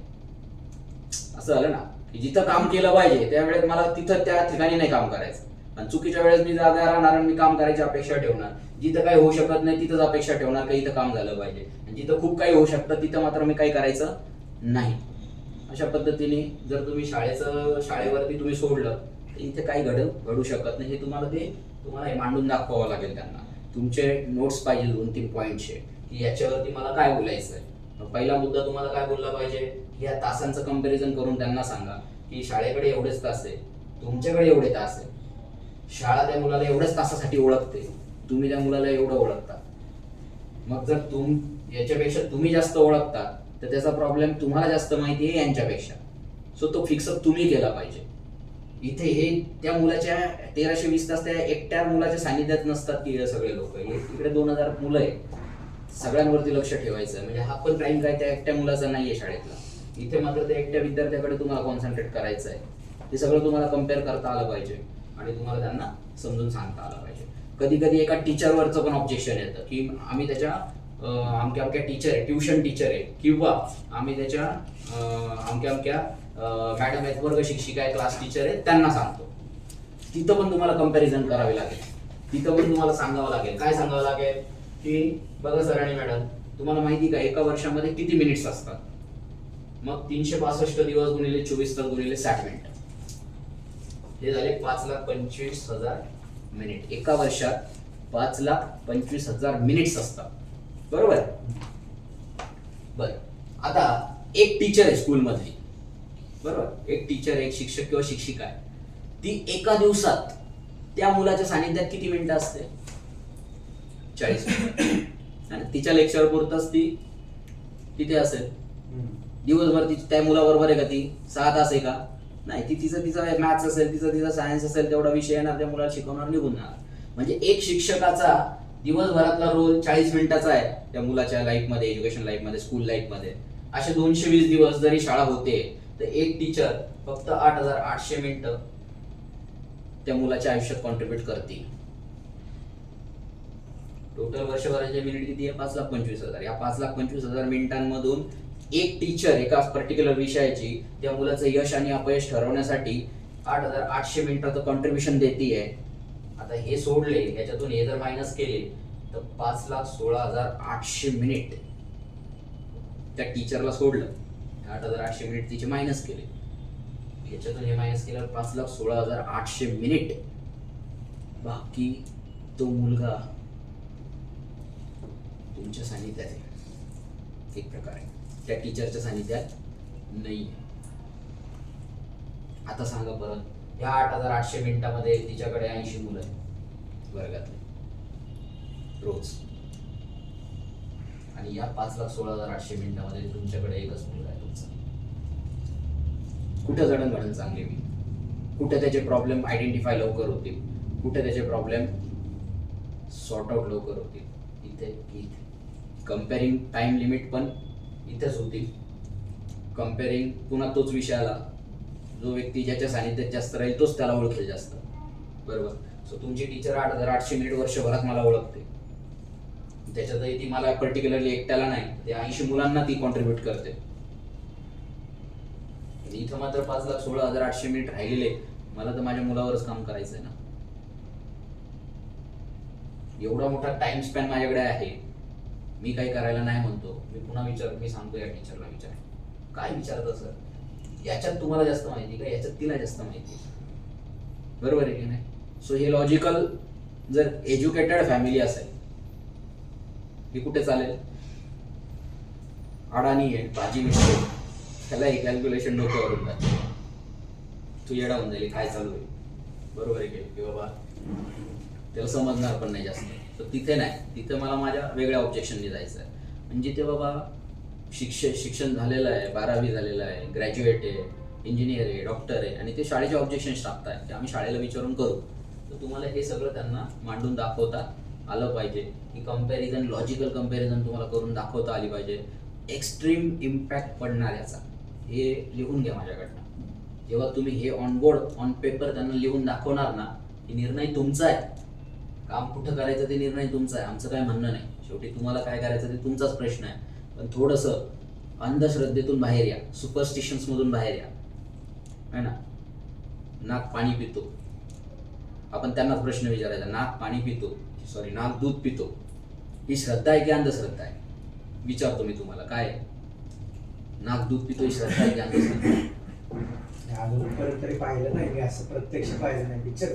असं झालं ना की जिथं काम केलं पाहिजे त्यावेळेस मला तिथं त्या ठिकाणी नाही काम करायचं आणि चुकीच्या वेळेस मी जागा राहणार आणि मी काम करायची अपेक्षा ठेवणार. जिथं काही होऊ शकत नाही तिथंच अपेक्षा ठेवणार की इथं काम झालं पाहिजे आणि जिथं खूप काही होऊ शकतं तिथं मात्र मी काही करायचं नाही. अशा पद्धतीने जर तुम्ही शाळेवरती तुम्ही सोडलं तर इथे काही घडू शकत नाही. हे तुम्हाला हे मांडून दाखवावं लागेल त्यांना. तुमचे नोट्स पाहिजे 2-3 पॉईंटचे की याच्यावरती मला काय बोलायचं आहे. पहिला मुद्दा तुम्हाला काय बोलला पाहिजे की या तासांचं कंपॅरिझन करून त्यांना सांगा की शाळेकडे एवढेच तास आहे, तुमच्याकडे एवढे तास आहे. शाळा त्या मुलाला एवढ्याच तासासाठी ओळखते, तुम्ही त्या मुलाला एवढं ओळखता. मग जर याच्यापेक्षा तुम्ही जास्त ओळखता तर त्याचा प्रॉब्लेम तुम्हाला जास्त माहिती आहे यांच्यापेक्षा. सो तो फिक्सअप तुम्ही केला पाहिजे. इथे हे त्या मुलाच्या 1320 तास त्या एकट्या मुलाच्या सानिध्यात नसतात की हे सगळे लोक. इकडे 2000 मुलं आहे, सगळ्यांवरती लक्ष ठेवायचं. म्हणजे हा पण टाइम काय त्या एकट्या मुलाचा नाहीये शाळेतला. इथे मात्र त्या एकट्या विद्यार्थ्याकडे तुम्हाला कॉन्सन्ट्रेट करायचं आहे. ते सगळं तुम्हाला कम्पेअर करता आलं पाहिजे आणि तुम्हाला त्यांना समजून सांगता आलं पाहिजे. कधी कधी एका टीचरवरचं पण ऑब्जेक्शन येतं की आम्ही त्याच्या अमक्या टीचर आहे, ट्युशन टीचर आहे, किंवा आम्ही त्याच्या अमक्या मॅडम आहेत, वर्ग शिक्षिका आहे, क्लास टीचर आहे, त्यांना सांगतो. तिथं पण तुम्हाला कंपॅरिझन करावे लागेल. तिथं पण तुम्हाला सांगावं लागेल. काय सांगावं लागेल की बघा सर आणि मॅडम, तुम्हाला माहिती का एका वर्षामध्ये किती मिनिट्स असतात. मग 365 दिवस गुणिले 24 तास गुणिले 60 मिनिट, हे झाले 5,25,000 मिनिट. एका वर्षात 5,25,000 मिनिट्स असतात. बरोबर. आता एक टीचर आहे स्कूल मधली, बरोबर, एक टीचर, एक शिक्षक किंवा शिक्षिका आहे. ती एका दिवसात त्या मुलाच्या सानिध्यात किती मिनिटं असते? 40 मिनिटं. आणि तिच्या लेक्चर पुरतच ती तिथे असेल. दिवसभर त्या मुलाबरोबर आहे का ती 6 तास आहे का? नाही. ती तिचा मॅथ्स असेल, तिचा सायन्स असेल, तेवढा विषय येणार, त्या मुलाला शिकवणार, निघून जाणार. म्हणजे एक शिक्षकाचा दिवसभरातला रोल 40 मिनिटाचा आहे त्या मुलाच्या लाईफमध्ये, एज्युकेशन लाईफमध्ये, स्कूल लाईफमध्ये. असे 220 दिवस जरी शाळा होते तर एक टीचर फक्त 8,800 मिनिटं त्या मुलाच्या आयुष्यात कॉन्ट्रीब्युट करते. टोटल वर्षभराचे मिनिट किती आहे? 5,25,000. या 5,25,000 मिनिटांमधून एक टीचर एका पर्टिक्युलर विषयाची त्या मुलाचं यश आणि अपयश ठरवण्यासाठी 8,800 मिनिटाचं कॉन्ट्रीब्युशन देते. आता हे सोडले, याच्यातून हे जर मायनस केले तर 5,16,800 मिनिट त्या टीचरला सोडलं. 8,800 मिनिट तिचे मायनस केले, याच्यातून हे मायनस केल्यावर 5,16,800 मिनिट. बाकी तो मुलगा तुमच्या सानिध्यात आहे एक प्रकारे, त्या टीचरच्या सानिध्यात नाही. आता सांगा बरं, या 8,800 मिनिटामध्ये तिच्याकडे 80 मुलं आहेत वर्गातले रोज, आणि या 5,16,800 मिनिटामध्ये तुमच्याकडे एकच मुलगा आहे तुमचा. कुठं जडणघडण चांगली होईल, कुठे त्याचे प्रॉब्लेम आयडेंटिफाय लवकर होतील, कुठे त्याचे प्रॉब्लेम सॉर्ट आउट लवकर होतील, इथे की इथे. कम्पेअरिंग टाइम लिमिट पण इथेच होतील. कम्पेअरिंग पुन्हा तोच विषय आला, जो व्यक्ती ज्याच्या सानिध्यात जास्त राहील तोच त्याला ओळखेल जास्त. बरोबर. सो तुमची टीचर 8,800 मिनिट वर्षभरात मला ओळखते. त्याच्यातही ती मला पर्टिक्युलरली एकट्याला नाही, ते 80 मुलांना ती कॉन्ट्रीब्युट करते. इथं मात्र 5,16,800 मिनिट राहिलेले, मला तर माझ्या मुलावरच काम करायचं आहे ना. एवढा मोठा टाइम स्पॅन माझ्याकडे आहे, मी काही करायला नाही म्हणतो. मी सांगतो या टीचरला विचार, काय विचारतं सर, याच्यात तुम्हाला जास्त माहिती का, याच्यात तिला जास्त माहिती, बरोबर आहे की नाही. सो हे लॉजिकल जर एज्युकेटेड फॅमिली असेल, ही कुठे चालेल. अडाणी आहे, भाजी विषय, त्याला हे कॅल्क्युलेशन डोक्यावरून जाते, तू येडा होऊन जाईल काय चालू आहे, बरोबर आहे की बाबा, त्याला समजणार पण नाही जास्त. तर तिथे नाही, तिथे मला माझ्या वेगळ्या ऑब्जेक्शनने जायचं आहे. म्हणजे ते बाबा शिक्षण झालेलं आहे, 12वी झालेलं आहे, ग्रॅज्युएट आहे, इंजिनियर आहे, डॉक्टर आहे, आणि ते शाळेचे ऑब्जेक्शन्स टाकताय की आम्ही शाळेला विचारून करू. तर तुम्हाला हे सगळं त्यांना मांडून दाखवता आलं पाहिजे, की कंपॅरिझन, लॉजिकल कंपॅरिझन तुम्हाला करून दाखवता आली पाहिजे. एक्स्ट्रीम इम्पॅक्ट पडणार याचा हे लिहून घ्या माझ्याकडनं. जेव्हा तुम्ही हे ऑनबोर्ड ऑन पेपर त्यांना लिहून दाखवणार ना, की निर्णय तुमचा आहे, काम कुठं करायचं ते निर्णय तुमचा आहे, आमचं काय म्हणणं नाही. शेवटी तुम्हाला काय करायचं ते तुमचाच प्रश्न आहे. पण थोडंसं अंधश्रद्धेतून बाहेर या, सुपरस्टिशन्स मधून बाहेर या, है ना. नाक पाणी पितो, आपण त्यांनाच प्रश्न विचारायचा, नाक पाणी पितो, सॉरी नाक दूध पितो, ही श्रद्धा आहे की अंधश्रद्धा आहे, विचारतो मी तुम्हाला. काय नाक दूध पितो ही श्रद्धा आहे की अंधश्रद्धा आहे? अजूनपर्यंत तरी पाहिलं नाही मी, असं प्रत्यक्ष पाहिलं नाही पिक्चर.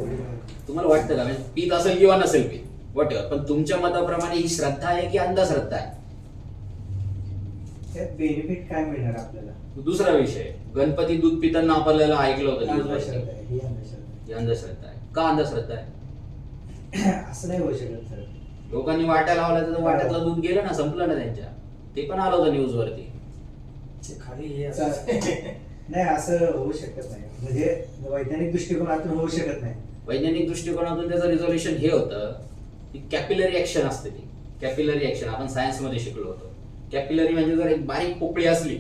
तुम्हाला वाटतं का म्हणजे पीत असेल किंवा नसेल पीत, वॉटेवर, पण तुमच्या मताप्रमाणे ही श्रद्धा आहे की अंधश्रद्धा आहे? त्यात बेनिफिट काय मिळणार आपल्याला? दुसरा विषय, गणपती दूध पिताना आपल्याला ऐकलं होतं अंधश्रद्धा आहे, ही अंधश्रद्धा ही अंधश्रद्धा आहे. का अंधश्रद्धा आहे? आहे. असं नाही होऊ शकत सर. लोकांनी वाट्या लावल्या तर वाट्यातलं दूध गेलं ना, संपलं ना त्यांच्या, ते पण आलं होतं न्यूज वरती. खाली नाही, असं होऊ शकत नाही, म्हणजे वैज्ञानिक दृष्टिकोनातून होऊ शकत नाही. वैज्ञानिक दृष्टिकोनातून त्याचं रिझोल्युशन हे होतं की कॅपिलरी ऍक्शन असते. ती कॅपिलरी ऍक्शन आपण सायन्समध्ये शिकलो होतो. कॅपिलरी म्हणजे जर एक बारीक पोकळी असली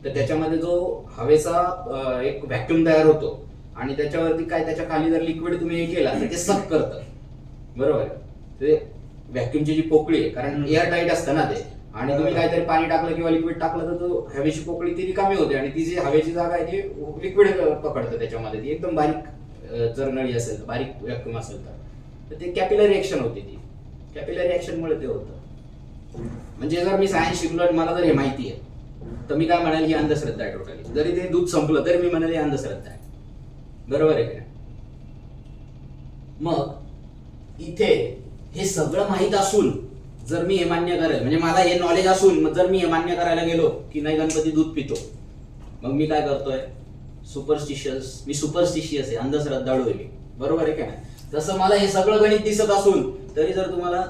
तर त्याच्यामध्ये जो हवेचा एक व्हॅक्यूम तयार होतो, आणि त्याच्यावरती काय, त्याच्या खाली जर लिक्विड तुम्ही हे केला तर ते सक करतं, बरोबर आहे. ते व्हॅक्यूमची जी पोकळी आहे, कारण एअर टाईट असतं ना ते, आणि तुम्ही काहीतरी पाणी टाकलं किंवा लिक्विड टाकलं तर तो हवेची पोकळी ती रिकामी होते, आणि ती जी हवेची जागा आहे ती लिक्विड पकडतं त्याच्यामध्ये. ती एकदम बारीक जर नळी असेल, बारीक व्हॅक्यूम असेल तर ते कॅपिलरी ऍक्शन होती. ती कॅपिलरी ऍक्शनमुळे ते होतं. म्हणजे जर मी सायन्स शिकलो आणि मला जर हे माहिती आहे तर मी काय म्हणाल, ही अंधश्रद्धा आहे टोटली. जरी ते दूध संपलं तरी मी म्हणाल ही अंधश्रद्धा आहे, बरोबर आहे का? मग इथे हे सगळं माहीत असून जर मी हे मान्य करेल, म्हणजे मला हे नॉलेज असून जर मी हे मान्य करायला गेलो की नाही गणपती दूध पितो, मग मी काय करतोय, मी सुपरस्टिशियस आहे, अंधश्रद्धाळू आहे मी, बरोबर आहे का नाही? तसं मला हे सगळं गणित दिसत असून तरी जर तुम्हाला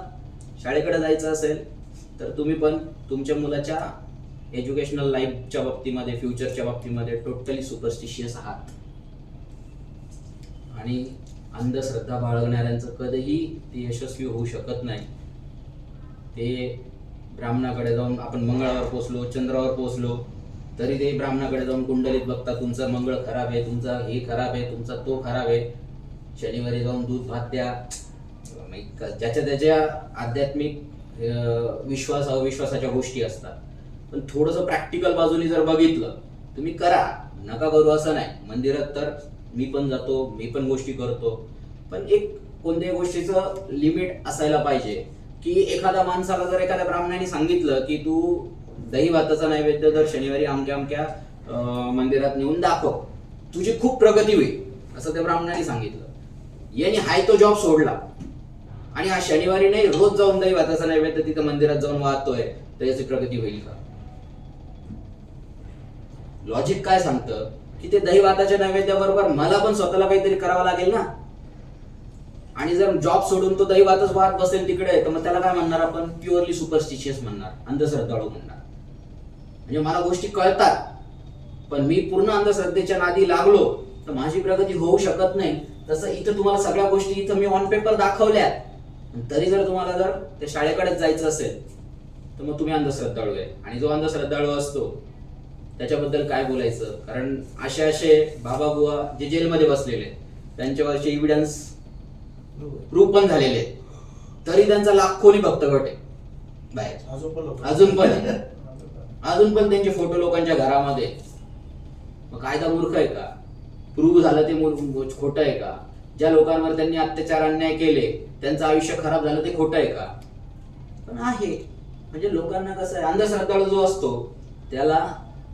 शाळेकडे जायचं असेल तर तुम्ही पण तुमच्या मुलाच्या एज्युकेशनल लाईफच्या बाबतीमध्ये, फ्युचरच्या बाबतीमध्ये टोटली सुपरस्टिशियस आहात. आणि अंधश्रद्धा बाळगणाऱ्यांचं कधीही ते यशस्वी होऊ शकत नाही. ते ब्राह्मणाकडे जाऊन, आपण मंगळावर पोचलो, चंद्रावर पोचलो, तरी ते ब्राह्मणाकडे जाऊन कुंडलीत बघता तुमचं मंगळ खराब आहे, तुमचा हे खराब आहे, तुमचा तो खराब आहे. शनिवारी जाऊन दूध भात द्या, ज्याच्या त्याच्या आध्यात्मिक विश्वास अविश्वासाच्या गोष्टी असतात. पण थोडंसं प्रॅक्टिकल बाजूने जर बघितलं, तुम्ही करा, नका करू असं नाही. मंदिरात तर मी पण जातो, मी पण गोष्टी करतो, पण एक कोणत्याही गोष्टीचं लिमिट असायला पाहिजे. की एखाद्या माणसाला जर एखाद्या ब्राह्मणाने सांगितलं की तू दही भाताचा नैवेद्य दर शनिवारी अमक्या अमक्या मंदिरात नेऊन दाखव, तुझी खूप प्रगती होईल, असं त्या ब्राह्मणाने सांगितलं. याने हाय तो जॉब सोडला आणि हा शनिवारी नाही रोज जाऊन दही भाताचा नैवेद्य तिथं मंदिरात जाऊन वाहतोय, तर याची प्रगती होईल का? लॉजिक काय सांगतं की ते दही भाताच्या नैवेद्याबरोबर मला पण स्वतःला काहीतरी करावं लागेल ना. आणि जर जॉब सोडून तो दही भातच वाहत बसेल तिकडे, तर मग त्याला काय म्हणणार आपण? प्युअरली सुपरस्टिशियस म्हणणार, अंधश्रद्धाळू म्हणणार. म्हणजे मला गोष्टी कळतात पण मी पूर्ण अंधश्रद्धेच्या नादी लागलो तर माझी प्रगती होऊ शकत नाही. तसं इथं तुम्हाला सगळ्या गोष्टी इथं मी ऑन पेपर दाखवल्या, तरी जर तुम्हाला जर त्या शाळेकडेच जायचं असेल तर मग तुम्ही अंधश्रद्धाळू आहे. आणि जो अंधश्रद्धाळू असतो त्याच्याबद्दल काय बोलायचं? कारण असे बाबा बुवा जे जेलमध्ये बसलेले त्यांच्यावरचे एव्हिडन्स प्रूव्ह पण झालेले आहेत, तरी त्यांचा लाखोनी भक्त गट आहे बाहेर अजून पण त्यांचे फोटो लोकांच्या घरामध्ये. मग कायदा मूर्ख आहे का? प्रूव्ह झालं ते खोटं आहे का? ज्या लोकांवर त्यांनी अत्याचार अन्याय केले त्यांचं आयुष्य खराब झालं ते खोटं आहे का? पण आहे. म्हणजे लोकांना कसं आहे, अंधश्रद्धाळू जो असतो त्याला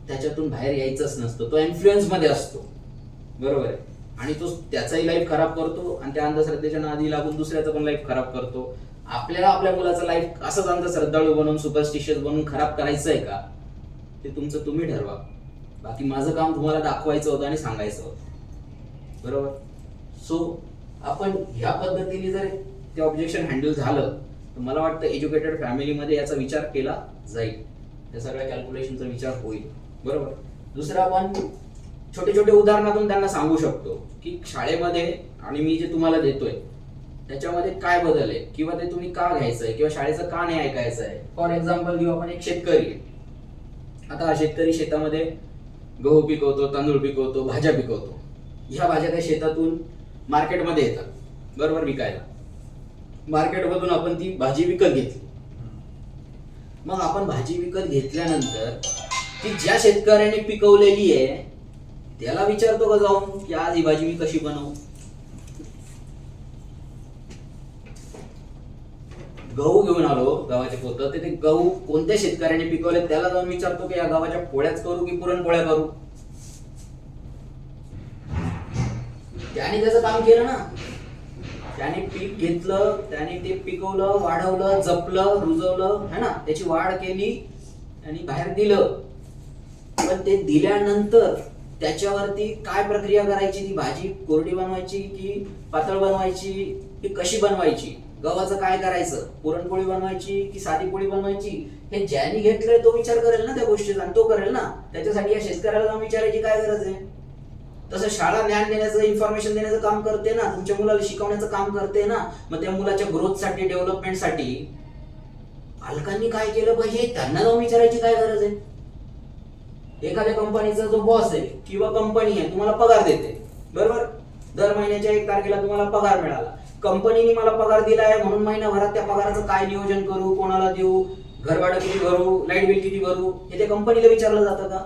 त्याच्यातून बाहेर यायचंच नसतं, तो इन्फ्लुएन्स मध्ये असतो, बरोबर आहे, आणि तो त्याचाही लाईफ खराब करतो आणि त्या अंधश्रद्धेच्या नादी लागून दुसऱ्याचं पण लाईफ खराब करतो. आपल्याला आपल्या मुलाचं लाईफ असंच अंधश्रद्धाळू बनवून सुपरस्टिशियस बनवून खराब करायचं आहे का, ते तुमचं तुम्ही ठरवा. बाकी माझं काम तुम्हाला दाखवायचं होतं आणि सांगायचं होतं, बरोबर. सो आपण ह्या पद्धतीने जर ते ऑब्जेक्शन हँडल झालं तर मला वाटतं एज्युकेटेड फॅमिलीमध्ये याचा विचार केला जाईल, या सगळ्या कॅल्क्युलेशनचा विचार होईल, बरोबर. दुसरं आपण छोटे छोटे उदाहरणातून त्यांना सांगू शकतो की शाळेमध्ये आणि मी जे तुम्हाला देतोय त्याच्यामध्ये काय बदल आहे, किंवा ते तुम्ही का घ्यायचंय, किंवा शाळेचं का नाही ऐकायचं आहे. फॉर एक्झाम्पल घेऊ आपण, एक शेतकरी आहे. आता हा शेतकरी शेतामध्ये गहू पिकवतो, तांदूळ पिकवतो, भाज्या पिकवतो. ह्या भाज्या त्या शेतातून मार्केटमध्ये येतात, बरोबर, विकायला. मार्केटमधून आपण ती भाजी विकत घेतली. मग आपण भाजी विकत घेतल्यानंतर ती ज्या शेतकऱ्याने पिकवलेली आहे त्याला विचारतो का जाऊन की आज ही भाजी मी कशी बनवू? गहू घेऊन आलो, गव्हाचे पोतं, ते गहू कोणत्या शेतकऱ्याने पिकवले त्याला जाऊन विचारतो की या गव्हाच्या पोळ्याच करू की पुरणपोळ्या करू? त्याने त्याचं काम केलं ना, त्याने पीक घेतलं, त्याने ते पिकवलं, वाढवलं, जपलं, रुजवलं, है ना, त्याची वाढ केली आणि बाहेर दिलं. पण ते दिल्यानंतर त्याच्यावरती काय प्रक्रिया करायची, ती भाजी कोरडी बनवायची की पातळ बनवायची की कशी बनवायची, गव्हाचं काय करायचं, पुरणपोळी बनवायची की साधी पोळी बनवायची, हे ज्याने घेतलंय तो विचार करेल ना त्या गोष्टीचा, आणि तो करेल ना. त्याच्यासाठी या शेतकऱ्याला जाऊन विचारायची काय गरज आहे? तसं शाळा ज्ञान देण्याचं, इन्फॉर्मेशन देण्याचं काम करते ना, तुमच्या मुलाला शिकवण्याचं काम करते ना. मग त्या मुलाच्या ग्रोथसाठी, डेव्हलपमेंटसाठी पालकांनी काय केलं पाहिजे त्यांना जाऊन विचारायची काय गरज आहे? एखाद्या कंपनीचा जो बॉस आहे किंवा कंपनी आहे तुम्हाला पगार देते, बरोबर, दर महिन्याच्या 1 तारखेला तुम्हाला पगार मिळाला. कंपनीने मला पगार दिलाय म्हणून महिनाभरात त्या पगाराचं काय नियोजन करू, कोणाला देऊ, घर भाडं किती भरू, लाईट बिल किती भरू, हे त्या कंपनीला विचारलं जातं का?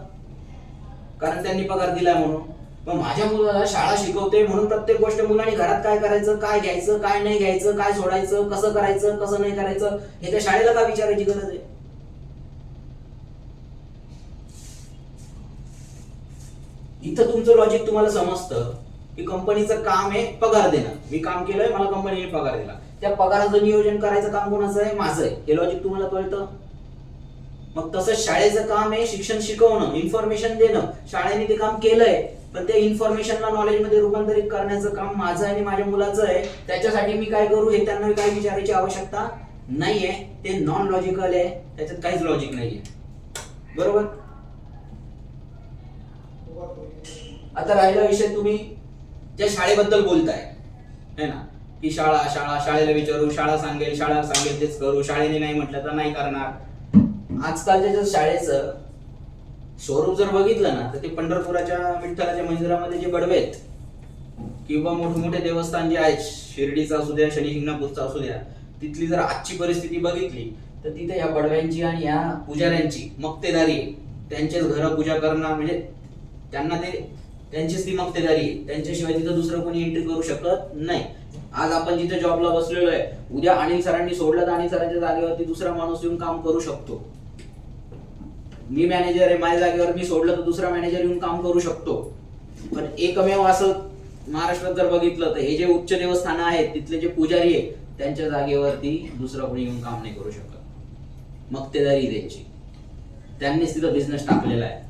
कारण त्यांनी पगार दिलाय म्हणून. मग माझ्या मुलाला शाळा शिकवते म्हणून प्रत्येक गोष्ट मुलांनी घरात काय करायचं, काय घ्यायचं, काय नाही घ्यायचं, काय सोडायचं, कसं करायचं, कसं नाही करायचं, हे त्या शाळेला का विचारायची गरज आहे? इथं तुमचं लॉजिक तुम्हाला समजतं की कंपनीचं काम आहे पगार देणं, मी काम केलंय, मला कंपनीने पगार दिला, त्या पगाराचं नियोजन करायचं काम कोणाचं आहे? माझं आहे. हे लॉजिक तुम्हाला कळतं. मग तसं शाळेचं काम आहे शिक्षण शिकवणं, इन्फॉर्मेशन देणं. शाळेने ते काम केलंय, पण त्या इन्फॉर्मेशनला नॉलेज मध्ये रूपांतरित करण्याचं काम माझं आहे आणि माझ्या मुलाचं आहे. त्याच्यासाठी मी काय करू हे त्यांना काय विचारायची आवश्यकता नाहीये. ते नॉन लॉजिकल आहे, त्याच्यात काहीच लॉजिक नाहीये, बरोबर. आता राहिला विषय तुम्ही ज्या शाळेबद्दल बोलताय, है ना, की शाळा शाळा शाळेला विचारू, शाळा सांगेल तेच करू, शाळेने नाही म्हटलं तर नाही करणार. आजकालच्या ज्या शाळेचं स्वरूप जर बघितलं ना तर ते पंढरपुराच्या विठ्ठलाच्या मंदिरामध्ये जे बडवे आहेत किंवा मोठमोठे देवस्थान जे आहेत, शिर्डीचा असू द्या, शनी शिंगणापूरचा असू द्या, तिथली जर आजची परिस्थिती बघितली तर तिथे ह्या बडव्यांची आणि ह्या पुजाऱ्यांची मक्तेदारी, त्यांचेच घरं पूजा करणं, म्हणजे त्यांना त्यांचीच ती मक्तेदारी आहे. त्यांच्याशिवाय तिथं दुसरं कोणी एंट्री करू शकत नाही. आज आपण जिथे जॉबला बसलेलो आहे, उद्या अनिल सरांनी सोडलं तर अनिल सरांच्या जागेवरती दुसरा माणूस येऊन काम करू शकतो. मी मॅनेजर आहे, माझ्या जागेवर मी सोडलं तर दुसरा मॅनेजर येऊन काम करू शकतो. पण एकमेव असं महाराष्ट्रात जर बघितलं तर हे जे उच्च देवस्थान आहेत तिथले जे पुजारी आहेत त्यांच्या जागेवरती दुसरा कोणी येऊन काम नाही करू शकत. मक्तेदारी त्यांची, त्यांनीच तिथं बिझनेस टाकलेला आहे,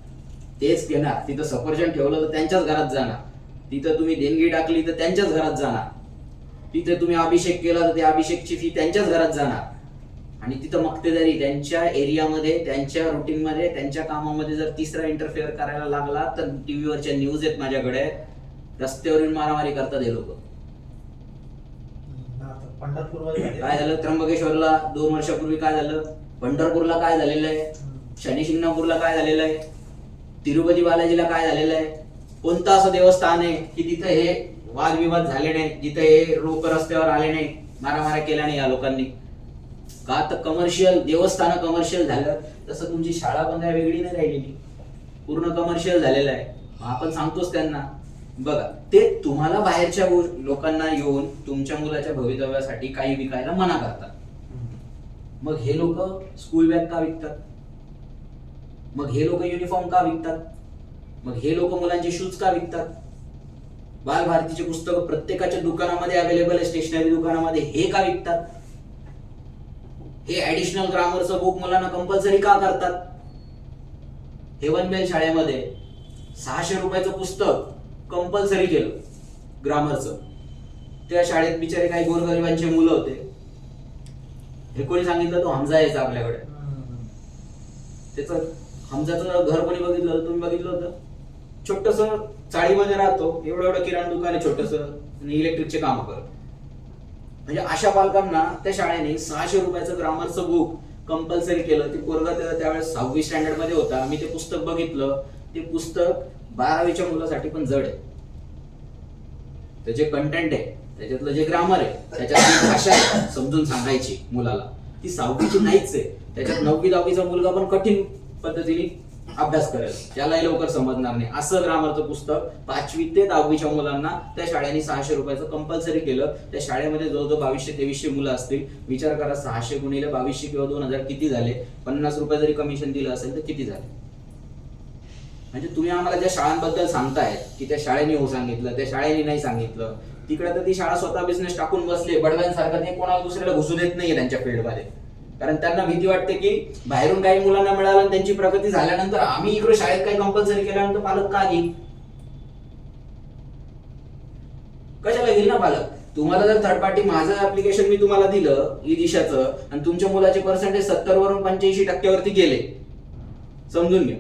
तेच घेणार. तिथं सफरचंद ठेवलं तर त्यांच्याच घरात जाणार, तिथं तुम्ही देणगी टाकली तर त्यांच्याच घरात जाणार, तिथे तुम्ही अभिषेक केला तर त्या अभिषेकची फी त्यांच्याच घरात जाणार. आणि तिथं मक्तेदारी त्यांच्या एरियामध्ये, त्यांच्या रुटीनमध्ये, त्यांच्या कामामध्ये जर तिसरा इंटरफेअर करायला लागला तर टीव्हीवरच्या न्यूज आहेत माझ्याकडे, रस्त्यावरून मारामारी करतात हे लोक. काय झालं त्र्यंबकेश्वरला 2 वर्षापूर्वी, काय झालं पंढरपूरला, काय झालेलं आहे शनी शिंगणापूरला, काय झालेलं आहे तिरुपती बालाजीला, काय झालेलं आहे. कोणतं असं देवस्थान आहे की तिथं हे वादविवाद झाले नाही, जिथे हे लोक रस्त्यावर आले नाही, मारामाऱ्या केल्या नाही या लोकांनी. का तर कमर्शियल देवस्थान कमर्शियल झालं, तसं तुमची शाळा पण काय वेगळी नाही राहिलेली, पूर्ण कमर्शियल झालेलं आहे. आपण सांगतोच त्यांना, बघा ते तुम्हाला बाहेरच्या लोकांना येऊन तुमच्या मुलाच्या भवितव्यासाठी काही विकायला मना करतात. मग हे लोक स्कूल बॅग का विकतात? मग हे लोक युनिफॉर्म का विकतात? मग हे लोक मुलांचे शूज का विकतात? बालभारतीचे पुस्तकं प्रत्येकाच्या दुकानामध्ये अवेलेबल आहे, स्टेशनरी दुकानामध्ये, हे का विकतात? हे ऍडिशनल ग्रामरचं बुक मुलांना कंपल्सरी का करतात? हेवनबेल शाळेमध्ये 600 रुपयाचं पुस्तक कंपल्सरी केलं ग्रामरचं. त्या शाळेत बिचारे काही गोरगरिबांचे मुलं होते. हे कोणी सांगितलं? तो हमजा यायचा आपल्याकडे. त्याचं हमजाचं घर कोणी बघितलं होतं? तुम्ही बघितलं होतं? छोटस चाळीमध्ये राहतो, एवढं किराणा दुकान आहे छोटस, आणि इलेक्ट्रिकचे काम करत. म्हणजे अशा पालकांना त्या शाळेने 600 रुपयाचं ग्रामरचं बुक कंपल्सरी केलं. ते पोरगा त्यावेळेस 6वी स्टँडर्ड मध्ये होता. मी ते पुस्तक बघितलं. ते पुस्तक 12वीच्या मुलासाठी पण जड आहे. त्याचे कंटेंट आहे, त्याच्यातलं जे ग्रामर आहे, त्याच्यातली भाषा आहे समजून सांगायची मुलाला, ती 6वीची नाहीच आहे. त्याच्यात 9वी 10वीचा मुलगा पण कठीण पद्धतीने अभ्यास करेल, त्यालाही लवकर समजणार नाही. असं ग्रामरचं पुस्तक 5वी ते 10वीच्या मुलांना त्या शाळेने 600 रुपयाचं कंपल्सरी केलं. त्या शाळेमध्ये जवळजवळ 2200-2300 मुलं असतील. विचार करा, 600 गुणिले 2200 किंवा 2000 किती झाले? 50 रुपये जरी कमिशन दिलं असेल तर किती झाले? म्हणजे तुम्ही आम्हाला ज्या शाळांबद्दल सांगताय की त्या शाळेने हो सांगितलं, त्या शाळेने नाही सांगितलं, तिकडे तर ती शाळा स्वतः बिझनेस टाकून बसले. बडव्यांसारखं ते कोणाला दुसऱ्याला घुसू देत नाहीये त्यांच्या फील्डमध्ये. कारण त्यांना भीती वाटते की बाहेरून काही मुलांना मिळालं आणि त्यांची प्रगती झाल्यानंतर आम्ही इकडे शाळेत काही कंपल्सरी केल्यानंतर पालक का घेईल? कशाला घेईल ना पालक? तुम्हाला जर थर्ड पार्टी माझं ऍप्लिकेशन मी तुम्हाला दिलं ई दिशाचं, आणि तुमच्या मुलाचे पर्सेंटेज 70 वरून 85% गेले, समजून घ्या.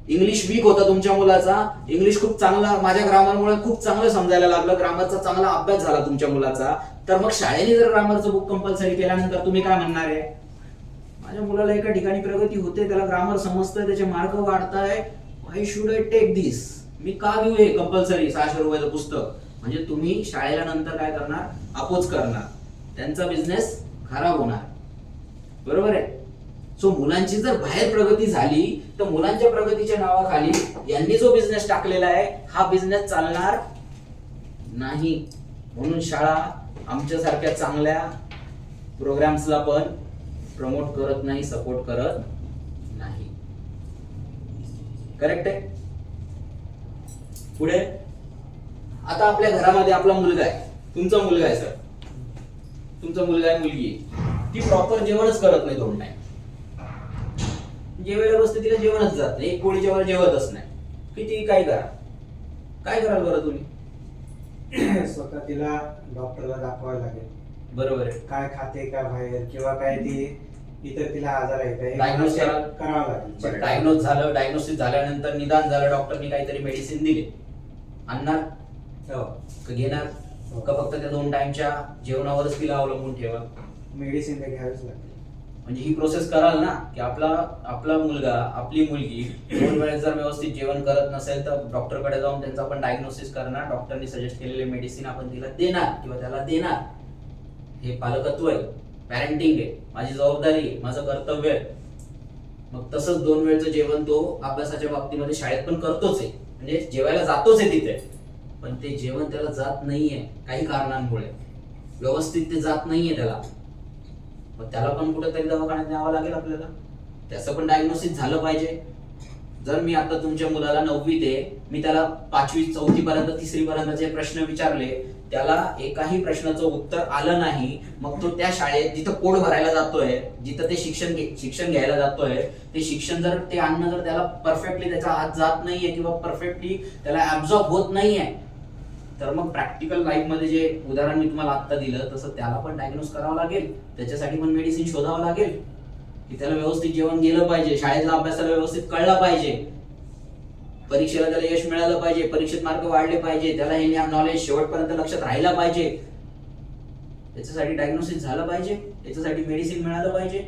इंग्लिश वीक होता तुमच्या मुलाचा, इंग्लिश खूप चांगला, माझ्या ग्रामरमुळे खूप चांगलं समजायला लागलं, ग्रामरचा चांगला अभ्यास झाला तुमच्या मुलाचा, तर मग शाळेने जर ग्रामरचं बुक कंपल्सरी केल्यानंतर तुम्ही काय म्हणणार आहे? माझ्या मुलाला एका ठिकाणी प्रगती होते, त्याला ग्रामर समजतंय, त्याचे मार्क वाढताय, why should I take this? मी का घेऊ हे कंपल्सरी 600 रुपयाचं पुस्तक? म्हणजे तुम्ही शाळेला नंतर काय करणार? अपोज करणार, त्यांचा बिझनेस खराब होणार. बरोबर आहे? सो मुलांची जर बाहेर प्रगती झाली तर मुलांच्या प्रगतीच्या नावाखाली यांनी जो बिझनेस टाकलेला आहे हा बिझनेस चालणार नाही. म्हणून शाळा आमच्यासारख्या चांगल्या प्रोग्राम्सला पण प्रमोट करत नाही, सपोर्ट करत नाही. करेक्ट आहे? पुढे आता आपल्या घरामध्ये आपला मुलगा आहे, तुमचा मुलगा आहे सर, तुमचा मुलगा आहे, मुलगी आहे, ती प्रॉपर जेवणच करत नाही 2 टाइम. जेवायला बसते तिला जेवणच जात नाही, एक पोळीच्या वर जेवतच नाही. किती काय करा, काय कराल बरं तुम्ही? स्वतः तिला डॉक्टरला दाखवायला लागेल. बरोबर आहे. काय खाते का बाहेर, किंवा काय ती इतर तिला आजार आहे का, डायग्नोस करावं लागेल. डायग्नोस झालं, डायग्नोसिस झाल्यानंतर निदान झालं, डॉक्टरनी काहीतरी मेडिसिन दिले, आणणार का घेणार? का फक्त त्या 2 टाइमच्या जेवणावरच तिला अवलंबून ठेवा? मेडिसिन तर घ्यावीच लागेल. म्हणजे ही प्रोसेस कराल ना की आपला मुलगा, आपली मुलगी 2 वेळेस जर व्यवस्थित जेवण करत नसेल तर डॉक्टरकडे जाऊन त्यांचा आपण डायग्नोसिस करणार, डॉक्टरनी सजेस्ट केलेले मेडिसिन आपण तिला देणार किंवा त्याला देणार. हे पालकत्व आहे, पॅरेंटिंग आहे, माझी जबाबदारी आहे, माझं कर्तव्य आहे. मग तसंच 2 वेळचं जेवण तो अभ्यासाच्या बाबतीमध्ये शाळेत पण करतोच आहे, म्हणजे जेवायला जातोच आहे तिथे, पण ते जेवण त्याला जात नाहीये काही कारणांमुळे, व्यवस्थित ते जात नाहीये त्याला. मग त्याला पण कुठेतरी दवाखान्यात न्यावं लागेल आपल्याला, त्याचं पण डायग्नोसिस झालं पाहिजे. जर मी आता तुमच्या मुलाला 9वी ते मी त्याला 5वी 4थी पर्यंत 3री पर्यंतचे प्रश्न विचारले, त्याला एकाही प्रश्नाचं उत्तर आलं नाही, मग तो त्या शाळेत जिथं पोट भरायला जातोय, जिथं ते शिक्षण घ्यायला जातोय, ते शिक्षण जर ते अन्न जर त्याला परफेक्टली त्याचा हात जात नाहीये किंवा परफेक्टली त्याला ऍब्झॉर्ब होत नाहीये, तर मग प्रॅक्टिकल लाईफ मध्ये जे उदाहरण मी तुम्हाला आता दिलं तसं त्याला पण डायग्नोस करावं लागेल, त्याच्यासाठी पण मेडिसिन शोधावं लागेल की त्याला व्यवस्थित जेवण गेलं पाहिजे, शाळेतला अभ्यासाला व्यवस्थित कळला पाहिजे, परीक्षेला त्याला यश मिळालं पाहिजे, परीक्षेत मार्क वाढले पाहिजे, त्याला हे नॉलेज शेवटपर्यंत लक्षात राहिला पाहिजे, त्याच्यासाठी डायग्नोसिस झालं पाहिजे, त्याच्यासाठी मेडिसिन मिळालं पाहिजे,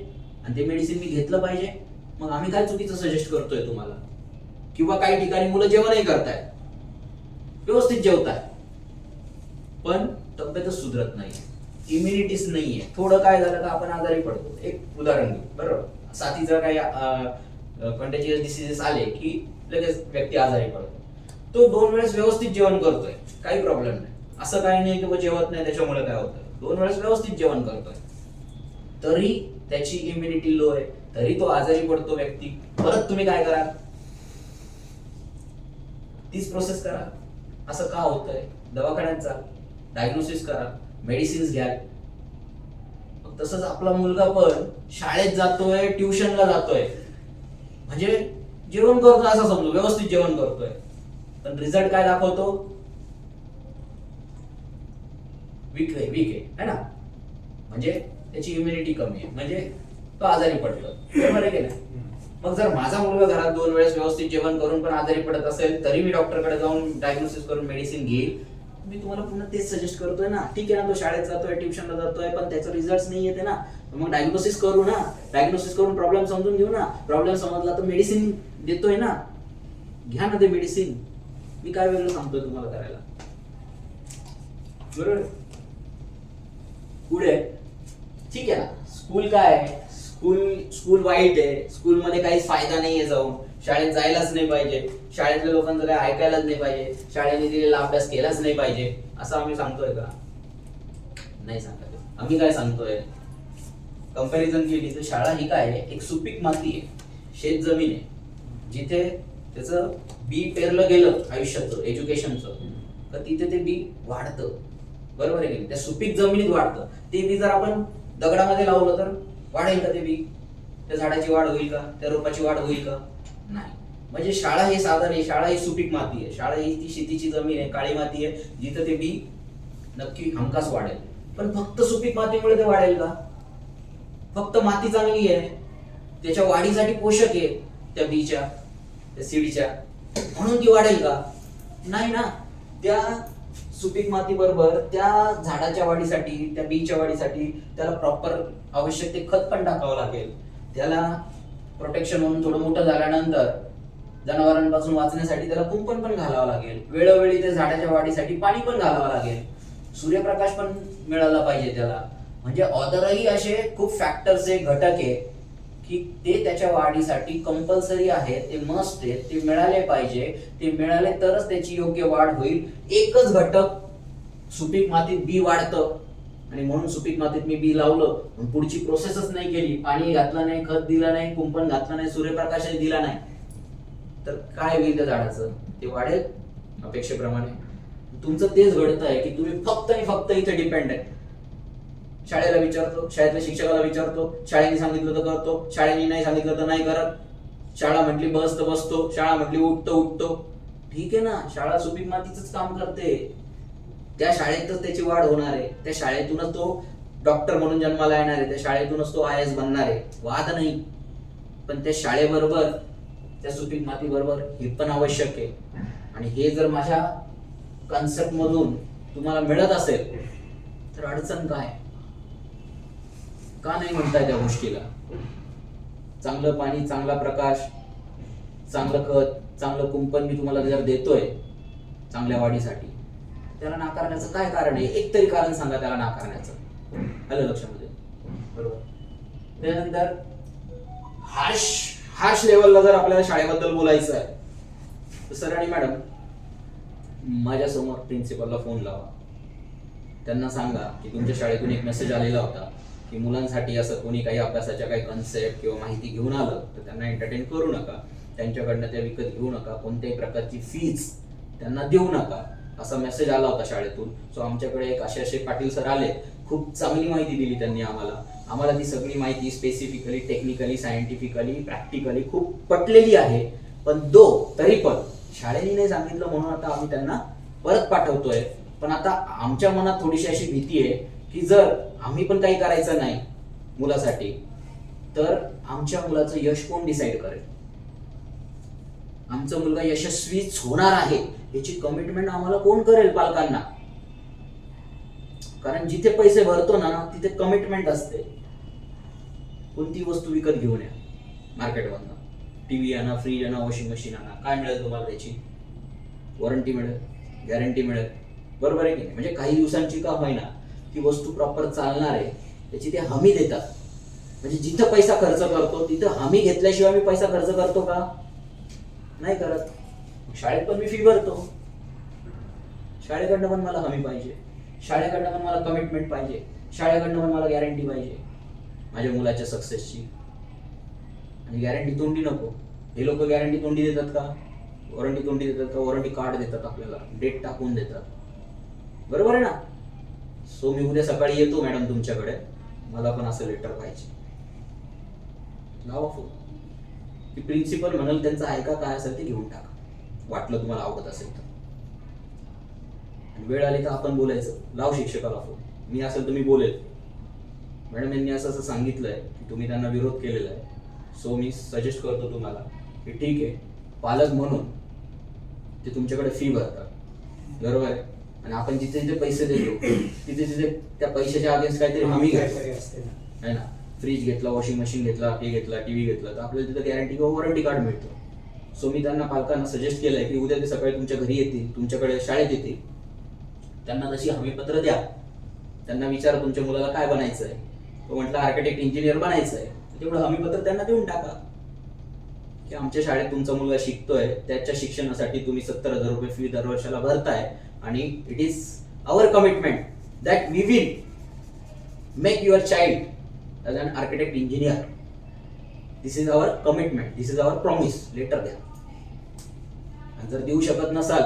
आणि ते मेडिसिन मी घेतलं पाहिजे. मग आम्ही काय चुकीचं सजेस्ट करतोय तुम्हाला? किंवा काही ठिकाणी मुलं जेवणही करतायत, व्यवस्थित जेवताय, पण तब्येतच सुधरत नाही, इम्युनिटीच नाहीये. थोडं काय झालं का आपण आजारी पडतो. एक उदाहरण घेऊ, बरोबर, साथीचं काही कंटेजियस डिसीजेस आले की लगेच व्यक्ती आजारी पडतो. तो 2 वेळेस व्यवस्थित जेवण करतोय, काही प्रॉब्लेम नाही. असं काही नाही की जेवत नाही त्याच्यामुळे काय होतं. 2 वेळेस व्यवस्थित जेवण करतोय, तरी त्याची इम्युनिटी लो आहे, तरी तो आजारी पडतो व्यक्ती. परत तुम्ही काय करा, तीच प्रोसेस करा. असं का होतंय? दवाखान्यात जा, डायग्नोसिस करा, मेडिसिन्स घ्या. तसंच आपला मुलगा पण शाळेत जातोय, ट्युशनला जातोय, म्हणजे जेवण करतोय असं समजू, व्यवस्थित जेवण करतोय, पण रिझल्ट काय दाखवतो? वीक आहे ना, म्हणजे त्याची इम्युनिटी कमी आहे, म्हणजे तो आजारी पडतो. बरोबर आहे की नाही? मग जर माझा मुलगा घरात 2 वेळेस व्यवस्थित जेवण करून पण आजारी पडत असेल, तरी मी डॉक्टरकडे जाऊन डायग्नोसिस करून मेडिसिन घेईल, मी तुम्हाला पुन्हा तेच सजेस्ट करतोय ना. ठीक आहे ना, तो शाळेत जातोय, ट्युशनला जातोय, पण त्याचा रिझल्ट नाही येते ना, मग डायग्नोसिस करू ना, डायग्नोसिस करून प्रॉब्लेम समजून घेऊ ना. प्रॉब्लेम समजला तर मेडिसिन देतोय ना, घ्या ना ते मेडिसिन. मी काय वेगळं सांगतोय तुम्हाला करायला, बरोबर? पुढे ठीक आहे ना, स्कूल काय आहे, स्कूल वाईट आहे, स्कूलमध्ये काहीच फायदा नाहीये, जाऊन शाळेत जायलाच नाही पाहिजे, शाळेतल्या लोकांचं काय ऐकायलाच नाही पाहिजे, शाळेने दिलेला अभ्यास केलाच नाही पाहिजे, असं आम्ही सांगतोय का? नाही सांगत. आम्ही काय सांगतोय, कंपॅरिझन केली तर शाळा ही काय आहे, एक सुपीक माती आहे, शेत जमीन आहे, जिथे त्याचं बी पेरलं गेलं आयुष्याचं, एज्युकेशनचं, तर तिथे ते बी वाढतं. बरोबर आहे की त्या सुपीक जमिनीत वाढतं. ते बी जर आपण दगडामध्ये लावलं तर वाढेल का ते बी? त्या झाडाची वाढ होईल का? त्या रोपाची वाढ होईल का? नाही. म्हणजे शाळा हे साधन आहे, शाळा ही सुपीक माती आहे, शाळा ही ती शेतीची जमीन आहे, काळी माती आहे, जिथं ते बी नक्की हमखास वाढेल. पण फक्त सुपीक मातीमुळे ते वाढेल का? फक्त माती चांगली आहे, त्याच्या वाढीसाठी पोषक आहे त्या बीच्या, त्या सीडच्या, म्हणून ती वाढेल का? नाही ना. त्या सुपीक माती बरोबर त्या झाडाच्या वाढीसाठी, त्या बीच्या वाढीसाठी त्याला प्रॉपर आवश्यक ते खत पण टाकावं लागेल. त्याला प्रोटेक्शन म्हणून थोडं मोठं झाल्यानंतर जनावरांपासून वाचण्यासाठी त्याला कुंपण पण घालावं लागेल. वेळोवेळी त्या झाडाच्या वाढीसाठी पाणी पण घालावं लागेल. सूर्यप्रकाश पण मिळाला पाहिजे त्याला. म्हणजे ऑदरही असे खूप फॅक्टर्स आहे, घटक आहे की ते त्याच्या वाढीसाठी कंपल्सरी आहे, ते मस्ट आहे, ते मिळाले पाहिजे. ते मिळाले तरच त्याची योग्य वाढ होईल. एकच घटक, सुपीक मातीत बी वाढतं, आणि म्हणून सुपीक मातीत मी बी लावलं, पुढची प्रोसेसच नाही केली, पाणी घातलं नाही, खत दिलं नाही, कुंपण घातलं नाही, सूर्यप्रकाशही दिला नाही, तर काय होईल त्या झाडाचं? ते वाढेल अपेक्षेप्रमाणे? तुमचं तेच घडतं आहे की तुम्ही फक्त आणि फक्त इथे डिपेंड आहे. शाळेला विचारतो, शाळेतल्या शिक्षकाला विचारतो, शाळेने सांगितलं तर करतो, शाळेने नाही सांगितलं तर नाही करत, शाळा म्हटली बस तर बसतो, शाळा म्हटली उठतो. ठीक आहे ना, शाळा सुपीक मातीच काम करते, त्या शाळेतच त्याची वाढ होणार आहे, त्या शाळेतूनच तो डॉक्टर म्हणून जन्माला येणार आहे, त्या शाळेतूनच तो IAS बनणार आहे, वाद नाही. पण त्या शाळेबरोबर, त्या सुपीक माती बरोबर हे पण आवश्यक आहे. आणि हे जर माझ्या कन्सेप्ट मधून तुम्हाला मिळत असेल तर अडचण काय? का नाही म्हणताय त्या गोष्टीला? चांगलं पाणी, चांगला प्रकाश, चांगलं खत, चांगलं कुंपण मी तुम्हाला जर देतोय चांगल्या वाढीसाठी, त्याला नाकारण्याचं काय कारण आहे? एक तरी कारण सांगा त्याला नाकारण्याचं. आलं लक्षामध्ये? बरोबर. त्यानंतर हार्श लेवलला जर आपल्याला शाळेबद्दल बोलायचं आहे तर सर आणि मॅडम, माझ्या समोर प्रिन्सिपलला फोन लावा, त्यांना सांगा की तुमच्या शाळेतून एक मेसेज आलेला होता की मुलांसाठी असं कोणी काही अभ्यासाच्या काही कन्सेप्ट किंवा माहिती घेऊन आलं तर त्यांना एंटरटेन करू नका, त्यांच्याकडनं त्या विकत घेऊ नका, कोणत्याही प्रकारची फीज त्यांना देऊ नका, असा मेसेज आला होता शाळेतून. सो आमच्याकडे एक असे पाटील सर आले, खूप चांगली माहिती दिली त्यांनी आम्हाला ती सगळी माहिती स्पेसिफिकली, टेक्निकली, सायंटिफिकली, प्रॅक्टिकली खूप पटलेली आहे. पण तरी पण शाळेने नाही सांगितलं म्हणून आता आम्ही त्यांना परत पाठवतोय. पण आता आमच्या मनात थोडीशी अशी भीती आहे की जर आम्ही पण काही करायचं नाही मुलासाठी तर आमच्या मुलाचं यश कोण डिसाईड करेल? आमचा मुलगा यशस्वीच होणार आहे याची कमिटमेंट आम्हाला कोण करेल? पालकांना. कारण जिथे पैसे भरतो ना तिथे कमिटमेंट असते. कोणती वस्तू विकत घेऊन या मार्केटमधनं, टीव्ही आणा, फ्रीज आणा, वॉशिंग मशीन आणा, काय मिळेल तुम्हाला? त्याची वॉरंटी मिळेल, गॅरंटी मिळेल, बरोबर आहे की नाही? म्हणजे काही दिवसांची का होईना ती वस्तू प्रॉपर चालणार आहे त्याची ते हमी देतात. म्हणजे जिथं पैसा खर्च करतो तिथं हमी घेतल्याशिवाय मी पैसा खर्च करतो का? नाही करत. शाळेत पण मी फी भरतो, शाळेकडनं पण मला हमी पाहिजे, शाळेकडनं पण मला कमिटमेंट पाहिजे, शाळेकडनं पण मला गॅरंटी पाहिजे माझ्या मुलाच्या सक्सेसची. आणि गॅरंटी तोंडी नको. हे लोक गॅरंटी तोंडी देतात का? वॉरंटी तोंडी देतात का? वॉरंटी कार्ड देतात आपल्याला, डेट टाकून देतात. बरोबर आहे ना? सो मी उद्या सकाळी येतो मॅडम तुमच्याकडे, मला पण असं लेटर पाहिजे. लावा फोन. की प्रिन्सिपल म्हणाल त्यांचं ऐका, काय असेल ते घेऊन टाका, वाटलं तुम्हाला आवडत असेल तर. वेळ आली तर आपण बोलायचं. लाव शिक्षकाला फोन. मी असेल तर मी बोलेल, मॅडम यांनी असं असं सांगितलंय की तुम्ही त्यांना विरोध केलेला आहे, सो मी सजेस्ट करतो तुम्हाला की ठीक आहे, पालक म्हणून ते तुमच्याकडे फी भरतात, बरोबर आहे, आणि आपण जिथे जिथे पैसे देतो तिथे तिथे त्या पैशाच्या अगेन्स्ट काहीतरी हमी घ्यायची आहे ना. फ्रीज घेतला, वॉशिंग मशीन घेतला, हे घेतला, टीव्ही घेतला, तर आपल्याला तिथं गॅरंटी किंवा वॉरंटी कार्ड मिळतं. सो मी त्यांना पालकांना सजेस्ट केलंय की उद्या ते सकाळी तुमच्या घरी येतील, तुमच्याकडे शाळेत येतील, त्यांना तशी हमीपत्र द्या. त्यांना विचारा तुमच्या मुलाला काय बनायचं आहे. तो म्हटलं आर्किटेक्ट इंजिनियर बनायचं आहे, तेवढं हमीपत्र त्यांना देऊन टाका की आमच्या शाळेत तुमचा मुलगा शिकतोय, त्याच्या शिक्षणासाठी तुम्ही 70,000 रुपये फी दरवर्षाला भरताय, आणि it is our commitment that we will make your child as an architect engineer. This is our commitment, this is our promise. Letter द्या. आणि जर देऊ शकत नसाल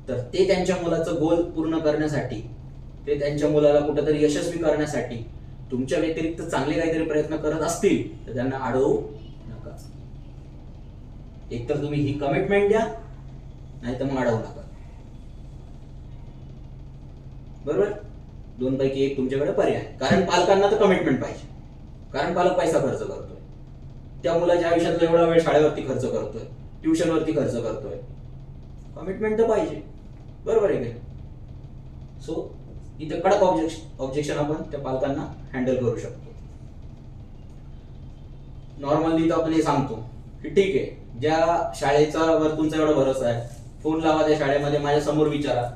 तर ते त्यांच्या मुलाचं गोल पूर्ण करण्यासाठी, ते त्यांच्या मुलाला कुठेतरी यशस्वी करण्यासाठी तुमच्या व्यतिरिक्त चांगले काहीतरी प्रयत्न करत असतील तर त्यांना अडवू नका. एकतर तुम्ही ही कमिटमेंट द्या, नाही तर मग अडवू नका. बरोबर? दोन पैकी एक तुमच्याकडे पर्याय. कारण पालकांना तर कमिटमेंट पाहिजे, कारण पालक पैसा खर्च करतोय, त्या मुलाच्या आयुष्यातला एवढा वेळ शाळेवरती खर्च करतोय, ट्युशनवरती खर्च करतोय, कमिटमेंट तर पाहिजे. बरोबर आहे का? सो इथे कडक ऑब्जेक्शन आपण त्या पालकांना हँडल करू शकतो. नॉर्मली तर आपण हे सांगतो की ठीक आहे, ज्या शाळेचा वर तुमचा एवढा भरोसा आहे, फोन लावा त्या शाळेमध्ये, माझ्या समोर विचारा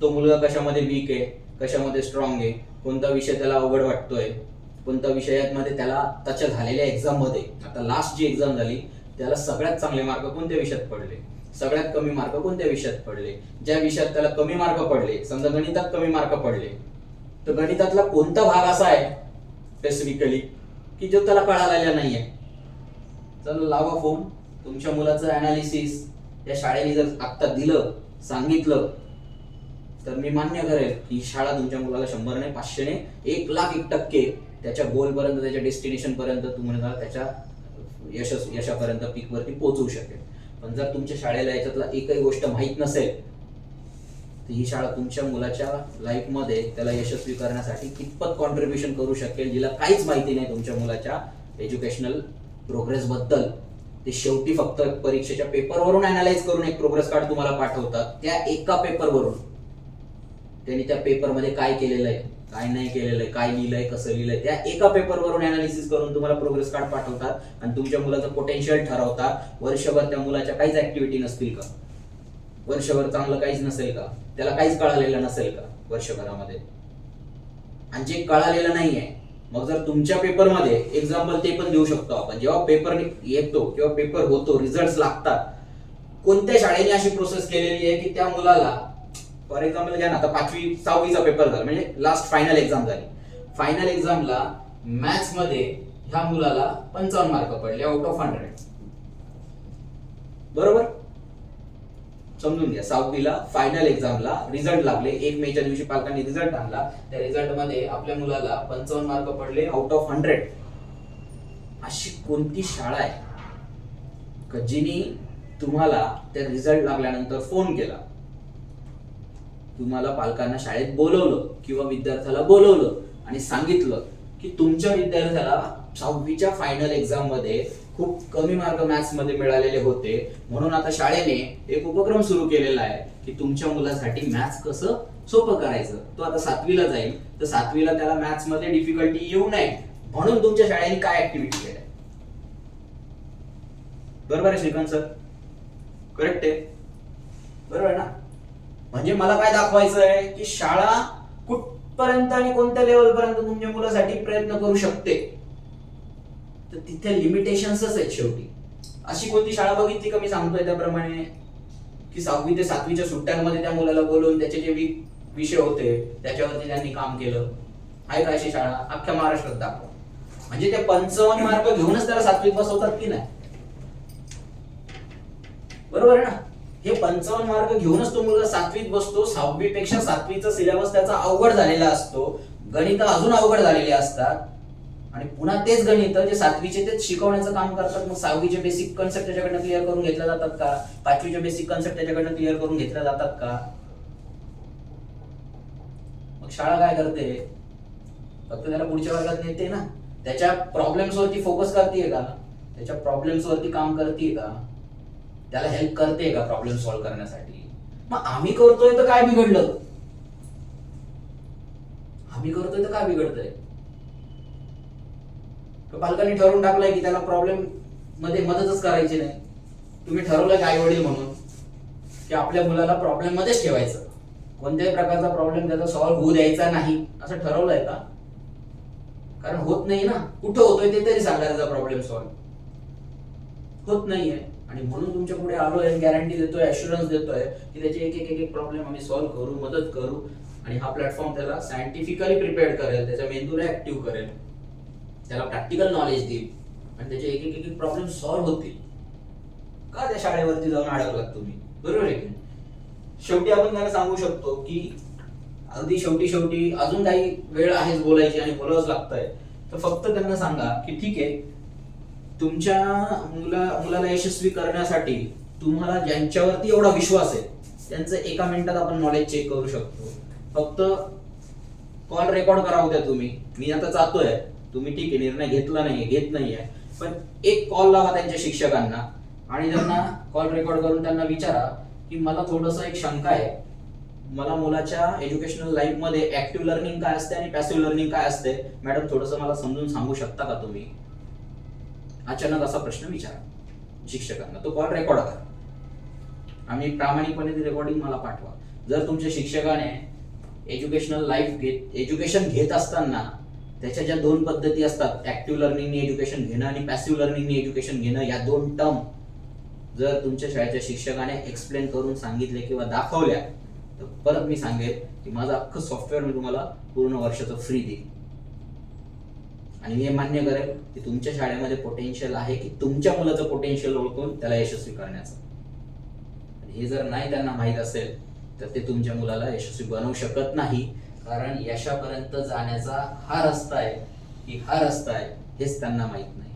तो मुलगा कशामध्ये वीक आहे, कशामध्ये स्ट्रॉंग आहे, कोणता विषय त्याला अवघड वाटतोय, कोणत्या विषयामध्ये त्याला त्याच्या झालेल्या एक्झाम मध्ये, आता लास्ट जी एक्झाम झाली त्याला सगळ्यात चांगले मार्क कोणत्या विषयात पडले, सगळ्यात कमी मार्क कोणत्या विषयात पडले, ज्या विषयात त्याला कमी मार्क पडले, समजा गणितात कमी मार्क पडले, तर गणितातला कोणता भाग असा आहे स्पेसिफिकली की जो त्याला कळालेला नाहीये. चला लावा फोन. तुमच्या मुलाचं अनालिसिस त्या शाळेने जर आत्ता दिलं, सांगितलं, तर मी मान्य करेल की शाळा तुमच्या मुलाला 100 ने 500 ने 1,01,000% त्याच्या गोल पर्यंत, त्याच्या डेस्टिनेशन पर्यंत, तुम्हाला त्याच्या यशापर्यंत, पीक वरती पोहोचवू शकेल. पण जर तुमच्या शाळेला याच्यातला एकही गोष्ट माहीत नसेल तर ही शाळा तुमच्या मुलाच्या लाईफ मध्ये त्याला यशस्वी करण्यासाठी कितपत कॉन्ट्रीब्युशन करू शकेल, जिला काहीच माहिती नाही तुमच्या मुलाच्या एज्युकेशनल प्रोग्रेस बद्दल. ते शेवटी फक्त परीक्षेच्या पेपरवरून अनालाइज करून एक प्रोग्रेस कार्ड तुम्हाला पाठवतात. त्या एका पेपरवरून त्यांनी त्या पेपरमध्ये काय केलेलं आहे, काय नाही केलेलं आहे, काय लिहिलंय, कसं लिहिलंय, त्या एका पेपरवरून अनालिसिस करून तुम्हाला प्रोग्रेस कार्ड पाठवतात आणि तुमच्या मुलाचं पोटेन्शियल ठरवतात. वर्षभर त्या मुलाच्या काहीच ऍक्टिव्हिटी नसतील का, वर्षभर चांगलं काहीच नसेल का, त्याला काहीच कळालेलं नसेल का वर्षभरामध्ये, आणि जे कळालेलं नाहीये, मग जर तुमच्या पेपरमध्ये एक्झाम्पल ते पण देऊ शकतो आपण, जेव्हा पेपर येतो किंवा पेपर होतो, रिझल्ट लागतात, कोणत्या शाळेने अशी प्रोसेस केलेली आहे की त्या मुलाला, फॉर एक्झाम्पल घ्या ना, आता 5वी 6वीचा पेपर झाला, म्हणजे लास्ट फायनल एक्झाम झाली, फायनल एक्झामला मॅथ्स मध्ये ह्या मुलाला 55 मार्क पडले आउट ऑफ 100. बरोबर? समजून घ्या, 6वीला फायनल एक्झामला रिझल्ट लागले, 1 मेच्या दिवशी पालकांनी रिझल्ट आणला, त्या रिझल्ट मध्ये आपल्या मुलाला 55 मार्क पडले आउट ऑफ 100. अशी कोणती शाळा आहे का जिनी तुम्हाला त्या रिझल्ट लागल्यानंतर फोन केला, तुम्हाला पालकांना शाळेत बोलवलं किंवा विद्यार्थ्याला बोलवलं आणि सांगितलं की तुमच्या विद्यार्थ्याला 6वीच्या फायनल एक्झाम मध्ये खूप कमी मार्क मॅथ्स मध्ये मिळालेले होते, म्हणून आता शाळेने एक उपक्रम सुरू केलेला आहे की तुमच्या मुलासाठी मॅथ्स कसं सोपं करायचं. तो आता 7वीला जाईल, तर 7वीला त्याला मॅथ्स मध्ये डिफिकल्टी येऊ नये म्हणून तुमच्या शाळेने काय ऍक्टिव्हिटी केल्या. बरोबर आहे श्रीकांत सर? करेक्ट आहे? बरोबर आहे ना? म्हणजे मला काय दाखवायचं आहे की शाळा कुठपर्यंत आणि कोणत्या लेवल पर्यंत तुमच्या मुलासाठी प्रयत्न करू शकते. तर तिथे लिमिटेशन्सच आहेत शेवटी. अशी कोणती शाळा बघितली का मी सांगतोय त्याप्रमाणे की 6वी ते 7वीच्या सुट्ट्यांमध्ये त्या मुलाला बोलवून त्याचे जे विषय होते त्याच्यावरती त्यांनी काम केलं? आहे का अशी शाळा? अख्ख्या महाराष्ट्रात दाखवा. म्हणजे ते 55 मार्क घेऊनच त्याला 7वीत बसवतात की नाही? बरोबर आहे ना? हे 55 मार्क घेऊनच तो मुलगा 7वीत बसतो. 6वी पेक्षा 7वीचा सिलेबस त्याचा अवघड झालेला असतो, गणित अजून अवघड झालेले असतात आणि पुन्हा तेच गणित जे 7वीचे तेच शिकवण्याचं काम करतात. मग 6वीचे बेसिक कन्सेप्ट त्याच्याकडनं क्लिअर करून घेतल्या जातात का? 5वीचे बेसिक कन्सेप्ट त्याच्याकडनं क्लिअर करून घेतल्या जातात का? मग शाळा काय करते? फक्त त्याला पुढच्या वर्गात नेते ना. त्याच्या प्रॉब्लेम्स वरती फोकस करते का? त्याच्या प्रॉब्लेम्स वरती काम करते का? त्याला हेल्प करते का प्रॉब्लेम सॉल्व्ह करण्यासाठी? मग आम्ही करतोय तर काय बिघडलं? आम्ही करतोय तर काय बिघडतंय? पालकांनी ठरवून टाकलंय की त्याला प्रॉब्लेम मध्ये मदतच करायची नाही. तुम्ही ठरवलंय का आई वडील म्हणून की आपल्या मुलाला प्रॉब्लेम मध्येच ठेवायचं, कोणत्याही प्रकारचा प्रॉब्लेम त्याचा सॉल्व्ह होऊ द्यायचा नाही असं ठरवलंय का? कारण होत नाही ना. कुठं होतोय ते तरी सांगा. त्याचा प्रॉब्लेम सॉल्व्ह होत नाहीये आणि म्हणून तुमच्या पुढे आलोय, गॅरंटी देतोय, अश्युरन्स देतोय की त्याचे एक प्रॉब्लेम आम्ही सॉल्व्ह करू, मदत करू आणि हा प्लॅटफॉर्म त्याला सायंटिफिकली प्रिपेअर्ड करेल, त्याच्या मेंदूला ऍक्टिव्ह करेल, त्याला प्रॅक्टिकल नॉलेज देईल आणि त्याचे एक प्रॉब्लेम सॉल्व्ह होतील. का त्या शाळेवरती जाऊन अडकलात तुम्ही? बरोबर आहे की? शेवटी आपण त्याला सांगू शकतो की अगदी शेवटी अजून काही वेळ आहेच बोलायची आणि बोलावंच लागतंय, तर फक्त त्यांना सांगा की ठीक आहे, तुमच्या मुलाला यशस्वी करण्यासाठी तुम्हाला ज्यांच्यावरती एवढा विश्वास आहे त्यांचं 1 मिनिटात आपण नॉलेज चेक करू शकतो. फक्त कॉल रेकॉर्ड करा उद्या तुम्ही. मी आता जातोय, तुम्ही ठीक आहे निर्णय घेत नाहीये, पण एक कॉल लावा त्यांच्या शिक्षकांना आणि त्यांना कॉल रेकॉर्ड करून त्यांना विचारा की मला थोडंसं एक शंका आहे, मला मुलाच्या एज्युकेशनल लाईफ मध्ये ऍक्टिव्ह लर्निंग काय असते आणि पॅसिव्ह लर्निंग काय असते, मॅडम थोडंसं मला समजून सांगू शकता का तुम्ही? अचानक असा प्रश्न विचारा शिक्षकांना. तो कॉल रेकॉर्ड करा आणि प्रामाणिकपणे ती रेकॉर्डिंग मला पाठवा. जर तुमच्या शिक्षकाने एज्युकेशन घेत असताना त्याच्या ज्या 2 पद्धती असतात, ऍक्टिव्ह लर्निंगनी एज्युकेशन घेणं आणि पॅसिव्ह लर्निंगनी एज्युकेशन घेणं, या 2 टर्म जर तुमच्या शाळेच्या शिक्षकाने एक्सप्लेन करून सांगितले किंवा दाखवल्या, तर परत मी सांगेल की माझं अख्खं सॉफ्टवेअर मी तुम्हाला पूर्ण वर्षाचं फ्री देईल आणि मी हे मान्य करेल की तुमच्या शाळेमध्ये पोटेन्शियल आहे की तुमच्या मुलाचं पोटेन्शियल ओळखून त्याला यशस्वी करण्याचं. हे जर नाही त्यांना माहीत असेल तर ते तुमच्या मुलाला यशस्वी बनवू शकत नाही. कारण यशापर्यंत जाण्याचा हा रस्ता आहे की हा रस्ता आहे हेच त्यांना माहित नाही.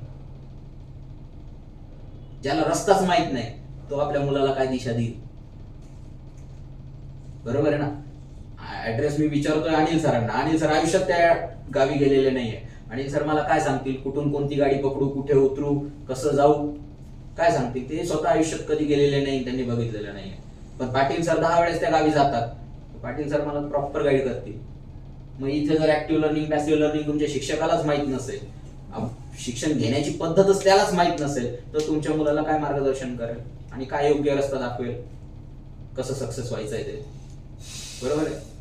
ज्याला रस्ताच माहित नाही तो आपल्या मुलाला काय दिशा देईल? बरोबर आहे ना? ऍड्रेस मी विचारतोय अनिल सरांना. अनिल सर आयुष्यात त्या गावी गेलेले नाहीये. अनिल सर मला काय सांगतील कुठून कोणती गाडी पकडू, कुठे उतरू, कसं जाऊ, काय सांगतील? ते स्वतः आयुष्यात कधी गेलेले नाही, त्यांनी बघितलेलं नाहीये. पण पाटील सर 10 वेळेस त्या गावी जातात. पाटील सर मला प्रॉपर गाईड करतील. मग इथे जर ऍक्टिव्ह लर्निंग पॅसिव्ह लर्निंग तुमच्या शिक्षकालाच माहित नसेल, शिक्षण घेण्याची पद्धतच त्यालाच माहित नसेल, तर तुमच्या मुलाला काय मार्गदर्शन करेल आणि काय योग्य रस्ता दाखवेल, कसं सक्सेस व्हायचं आहे ते? बरोबर आहे?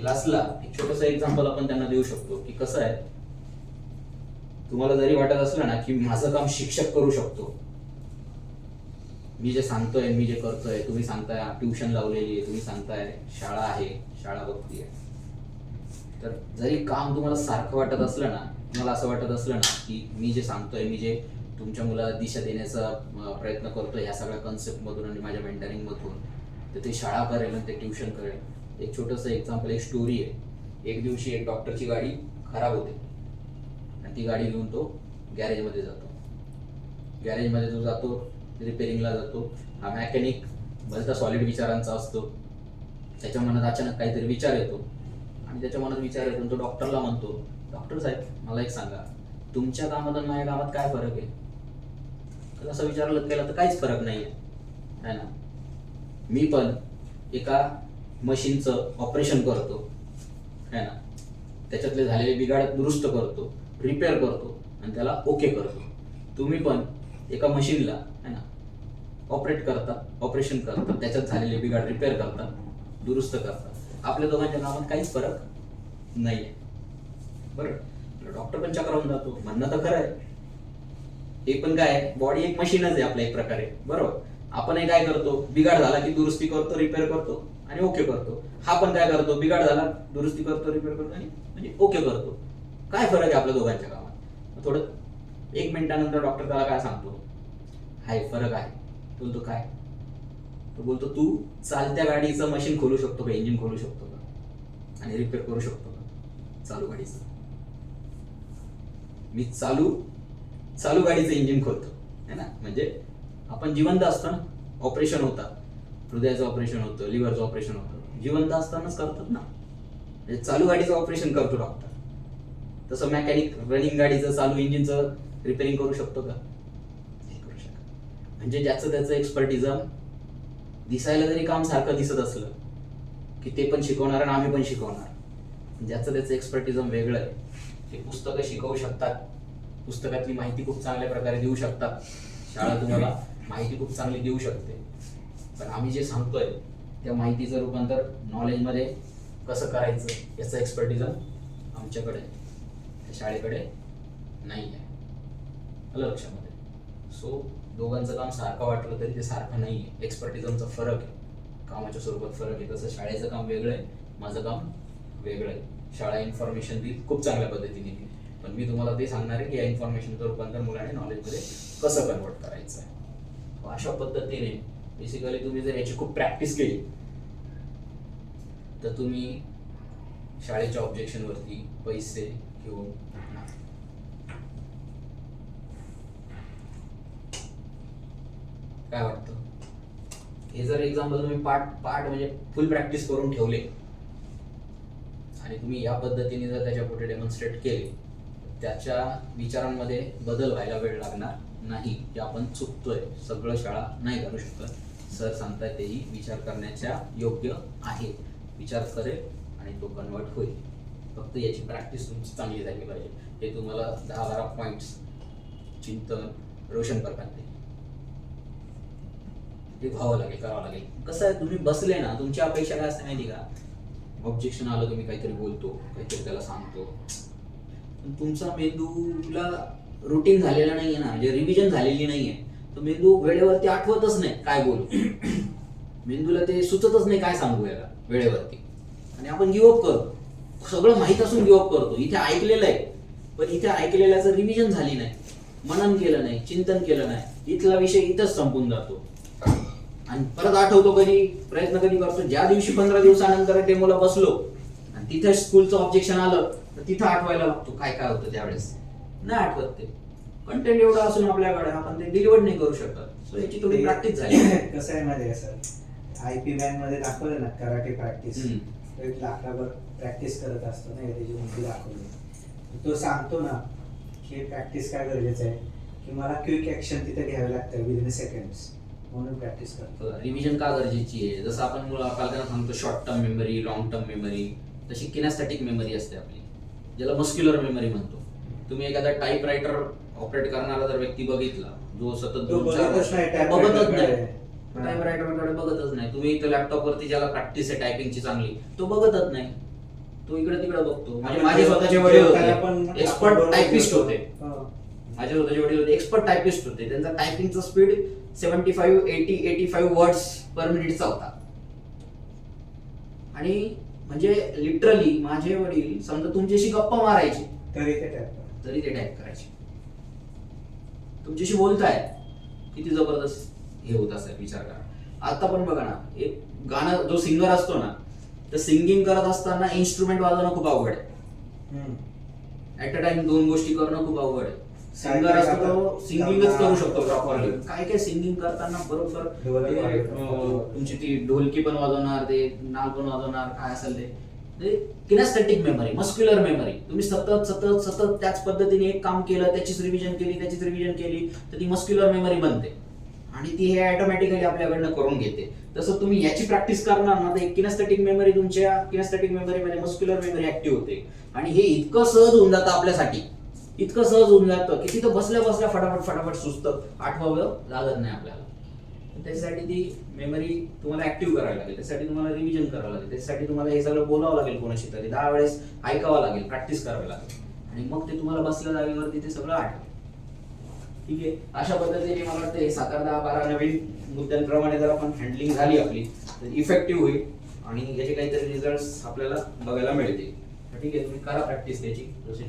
लास्टला एक छोटंसं एक्झाम्पल आपण त्यांना देऊ शकतो की कसं आहे, तुम्हाला जरी वाटत असलं ना की माझं काम शिक्षक करू शकतो, मी जे सांगतोय मी जे करतोय, तुम्ही सांगताय ट्युशन लावलेली आहे, तुम्ही सांगताय शाळा आहे, शाळा बघतीये, तर जरी काम तुम्हाला सारखं वाटत असलं ना, तुम्हाला असं वाटत असलं ना की मी जे सांगतोय, मी जे तुमच्या मुलाला दिशा देण्याचा प्रयत्न करतोय ह्या सगळ्या कन्सेप्ट मधून आणि माझ्या मेंटरिंग मधून, तर ते शाळा करेल आणि ते ट्युशन करेल. एक छोटंसं एक्झाम्पल, एक स्टोरी आहे. एक दिवशी एक डॉक्टरची गाडी खराब होते आणि ती गाडी घेऊन तो गॅरेजमध्ये जातो. गॅरेजमध्ये जो जातो रिपेरिंगला जातो. हा मेकॅनिक भलता सॉलिड विचारांचा असतो. त्याच्या मनात अचानक काहीतरी विचार येतो आणि त्याच्या मनात विचार येतो, तो डॉक्टरला म्हणतो, डॉक्टर साहेब मला एक सांगा, तुमच्या कामात आणि माझ्या कामात काय फरक आहे? तर असं विचारलं केलं तर काहीच फरक नाही आहे ना. मी पण एका मशीनचं ऑपरेशन करतो है ना, त्याच्यातले झालेले बिघाड दुरुस्त करतो, रिपेअर करतो आणि त्याला ओके करतो. तुम्ही पण एका मशीनला है ना ऑपरेट करतात, ऑपरेशन करतात, त्याच्यात झालेले बिघाड रिपेअर करतात, दुरुस्त करतात. आपल्या दोघांच्या कामात काहीच फरक नाही आहे. बरं, डॉक्टर पण चक्रावून जातो, म्हणणं तर खरं आहे. हे पण काय आहे, बॉडी एक मशीनच आहे आपल्या एक प्रकारे, बरोबर. आपणही काय करतो, बिघाड झाला की दुरुस्ती करतो, रिपेअर करतो आणि ओके करतो. हा पण काय करतो, बिघाड झाला दुरुस्ती करतो, रिपेअर करतो आणि म्हणजे ओके करतो. काय फरक आहे आपल्या दोघांच्या कामात? थोडं 1 मिनिटानंतर डॉक्टर त्याला काय सांगतो, हाय फरक आहे. बोलतो काय? तो बोलतो तू चालत्या गाडीचं मशीन खोलू शकतो का, इंजिन खोलू शकतो का आणि रिपेअर करू शकतो का चालू गाडीचं? मी चालू गाडीचं इंजिन खोलतो, है ना. म्हणजे आपण जिवंत असतो ना, ऑपरेशन होतात, हृदयाचं ऑपरेशन होतं, लिव्हरचं ऑपरेशन होतं, जिवंत असतानाच करतात ना. म्हणजे चालू गाडीचं ऑपरेशन करतो डॉक्टर. तसं मेकॅनिक रनिंग गाडीचं चालू इंजिनचं रिपेअरिंग करू शकतो का? नाही करू शकत. म्हणजे ज्याचं त्याचं एक्सपर्टिझम दिसायला जरी काम सारखं दिसत असलं की ते पण शिकवणार आणि आम्ही पण शिकवणार. ज्याचं त्याचं एक्सपर्टिझम वेगळं आहे. ते पुस्तकं शिकवू शकतात, पुस्तकातली माहिती खूप चांगल्या प्रकारे देऊ शकतात, शाळा तुम्हाला माहिती खूप चांगली देऊ शकते. पण आम्ही जे सांगतोय त्या माहितीचं रूपांतर नॉलेजमध्ये कसं करायचं याचं एक्सपर्टिझम आमच्याकडे आहे, त्या शाळेकडे नाही आहे. आलं लक्षामध्ये? सो दोघांचं काम सारखं वाटलं तरी ते सारखं नाही आहे. एक्सपर्टिझमचा फरक आहे, कामाच्या स्वरूपात फरक आहे. तसं शाळेचं काम वेगळं आहे, माझं काम वेगळं आहे. शाळा इन्फॉर्मेशन देईल खूप चांगल्या पद्धतीने देईल, पण मी तुम्हाला ते सांगणार आहे की या इन्फॉर्मेशनचं रूपांतर मुलाने नॉलेजमध्ये कसं कन्वर्ट करायचं आहे. अशा पद्धतीने बेसिकली तुम्ही जर याची खूप प्रॅक्टिस केली तर तुम्ही शाळेच्या ऑब्जेक्शनवरती पैसे घेऊन काय वाटतं? हे जर एक्झाम्पल तुम्ही पार्ट म्हणजे फुल प्रॅक्टिस करून ठेवले आणि तुम्ही या पद्धतीने जर त्याच्या पुढे डेमॉन्स्ट्रेट केले, त्याच्या विचारांमध्ये बदल व्हायला वेळ लागणार नाही की आपण चुकतोय, सगळं शाळा नाही करू शकत. सर सांगताय तेही विचार करण्याच्या योग्य आहे, विचार करेल आणि तो कन्वर्ट होईल. फक्त याची प्रॅक्टिस तुमची चांगली झाली पाहिजे. हे तुम्हाला 10-12 पॉईंट्स चिंतन रोशन करतात ते व्हावं लागेल, करावं लागेल. कसं आहे, तुम्ही बसले ना, तुमची अपेक्षा काय असते माहिती का? ऑब्जेक्शन आलं तुम्ही काहीतरी बोलतो, काहीतरी त्याला सांगतो, पण तुमचा मेंदूला रुटीन झालेला नाहीये ना, म्हणजे रिव्हिजन झालेली नाहीये. तो मेंदू वेळेवरती आठवतच नाही काय बोलू, मेंदूला ते सुचतच नाही काय सांगू याला वेळेवरती, आणि आपण गिव्हअप करतो. सगळं माहीत असून गिव्हअप करतो. इथे ऐकलेलं आहे पण इथे ऐकलेल्याचं रिव्हिजन झाली नाही, मनन केलं नाही, चिंतन केलं नाही, इथला विषय इथंच संपून जातो. आणि परत आठवतो कधी, प्रयत्न कधी करतो, ज्या दिवशी 15 दिवसानंतर डेमोला बसलो आणि तिथे स्कूलचं ऑब्जेक्शन आलं तर तिथं आठवायला लागतो काय काय होतं त्यावेळेस. नाही आठवत ते कंटेंट एवढं असून आपल्याकडे आपण ते डिलिव्हर नाही करू शकत. सो याची थोडी प्रॅक्टिस झाली. कसं आहे माहिती आहे सर, IP मॅन मध्ये दाखवलं ना कराटे प्रॅक्टिस, तो एक लाकडावर प्रॅक्टिस करत असतो ना, त्याची मुलगी दाखवली. तो सांगतो ना की प्रॅक्टिस काय गरजेचं आहे की मला क्विक ऍक्शन तिथे घ्यावं लागतं विदिन सेकंड्स, म्हणून प्रॅक्टिस करतो. रिव्हिजन का गरजेची आहे? जसं आपण पालकांना सांगतो short term memory, long term memory, तशी किनेस्थेटिक मेमरी असते आपली, ज्याला मस्क्युलर मेमरी म्हणतो. तुम्ही एखादा टाईपरायटर ऑपरेट करणारा जर व्यक्ती बघितला जो सतत बघतच नाही, टाईपरायटरकडे बघतच नाही. तुम्ही इथं लॅपटॉप वरती ज्याला प्रॅक्टिस आहे टायपिंगची चांगली, तो बघतच नाही, तो इकडे तिकडे बघतो. म्हणजे माझे स्वतःचे वडील होते, एक्सपर्ट टायपिस्ट होते. माझे स्वतःचे वडील होते, एक्सपर्ट टायपिस्ट होते. त्यांचा टायपिंगचा स्पीड 75-80-85 वर्ड्स पर मिनिटचा होता. आणि म्हणजे लिटरली माझे वडील समजा तुमच्याशी गप्पा मारायचे तरी ते टाईप करायचे. तुमच्याशी बोलताय, किती जबरदस्त हे होत असेल विचार करा. आता पण बघा ना, एक गाणं जो सिंगर असतो ना, तर सिंगिंग करत असताना इन्स्ट्रुमेंट वाजवणं खूप अवघड आहे. ऍट अ टाइम 2 गोष्टी करणं खूप अवघड आहे. सिंगर असतो तो सिंगिंगच करू शकतो प्रॉपरली. काय काय सिंगिंग करताना बरोबर तुमची ती ढोलकी पण वाजवणार, ते नाल पण वाजवणार, काय असेल ते किनेस्थेटिक मेमरी, मस्क्युलर मेमरी. तुम्ही सतत सतत सतत त्याच पद्धतीने एक काम केलं, त्याचीच रिव्हिजन केली तर ती मस्क्युलर मेमरी बनते आणि ती हे ऑटोमॅटिकली आपल्याकडनं करून घेते. तसं तुम्ही याची प्रॅक्टिस करणार ना, तर एक किनेस्थेटिक मेमरी तुमच्या किनेस्थेटिक मेमरीमध्ये मस्क्युलर मेमरी ऍक्टिव्ह होते. आणि हे इतकं सहज होऊन जातं आपल्यासाठी, इतकं सहज होऊन जातं की तिथं बसल्या बसल्या फटाफट सुचतं, आठवावं लागत नाही आपल्याला. त्याच्यासाठी ती मेमरी तुम्हाला ऍक्टिव्ह करावी लागेल, त्यासाठी तुम्हाला रिव्हिजन करावं लागेल, त्यासाठी तुम्हाला हे सगळं बोलावं लागेल कोणाशी तरी, 10 वेळेस ऐकावं लागेल, प्रॅक्टिस करावी लागेल आणि मग ते तुम्हाला बसल्या जागेवरती ते सगळं आठवेल. ठीक आहे, अशा पद्धतीने मला वाटतं हे 7, 10, 12 नवीन मुद्द्यांप्रमाणे जर आपण हँडलिंग झाली आपली तर इफेक्टिव्ह होईल आणि याचे काहीतरी रिझल्ट आपल्याला बघायला मिळतील. ठीक आहे, तुम्ही करा प्रॅक्टिस त्याची जशी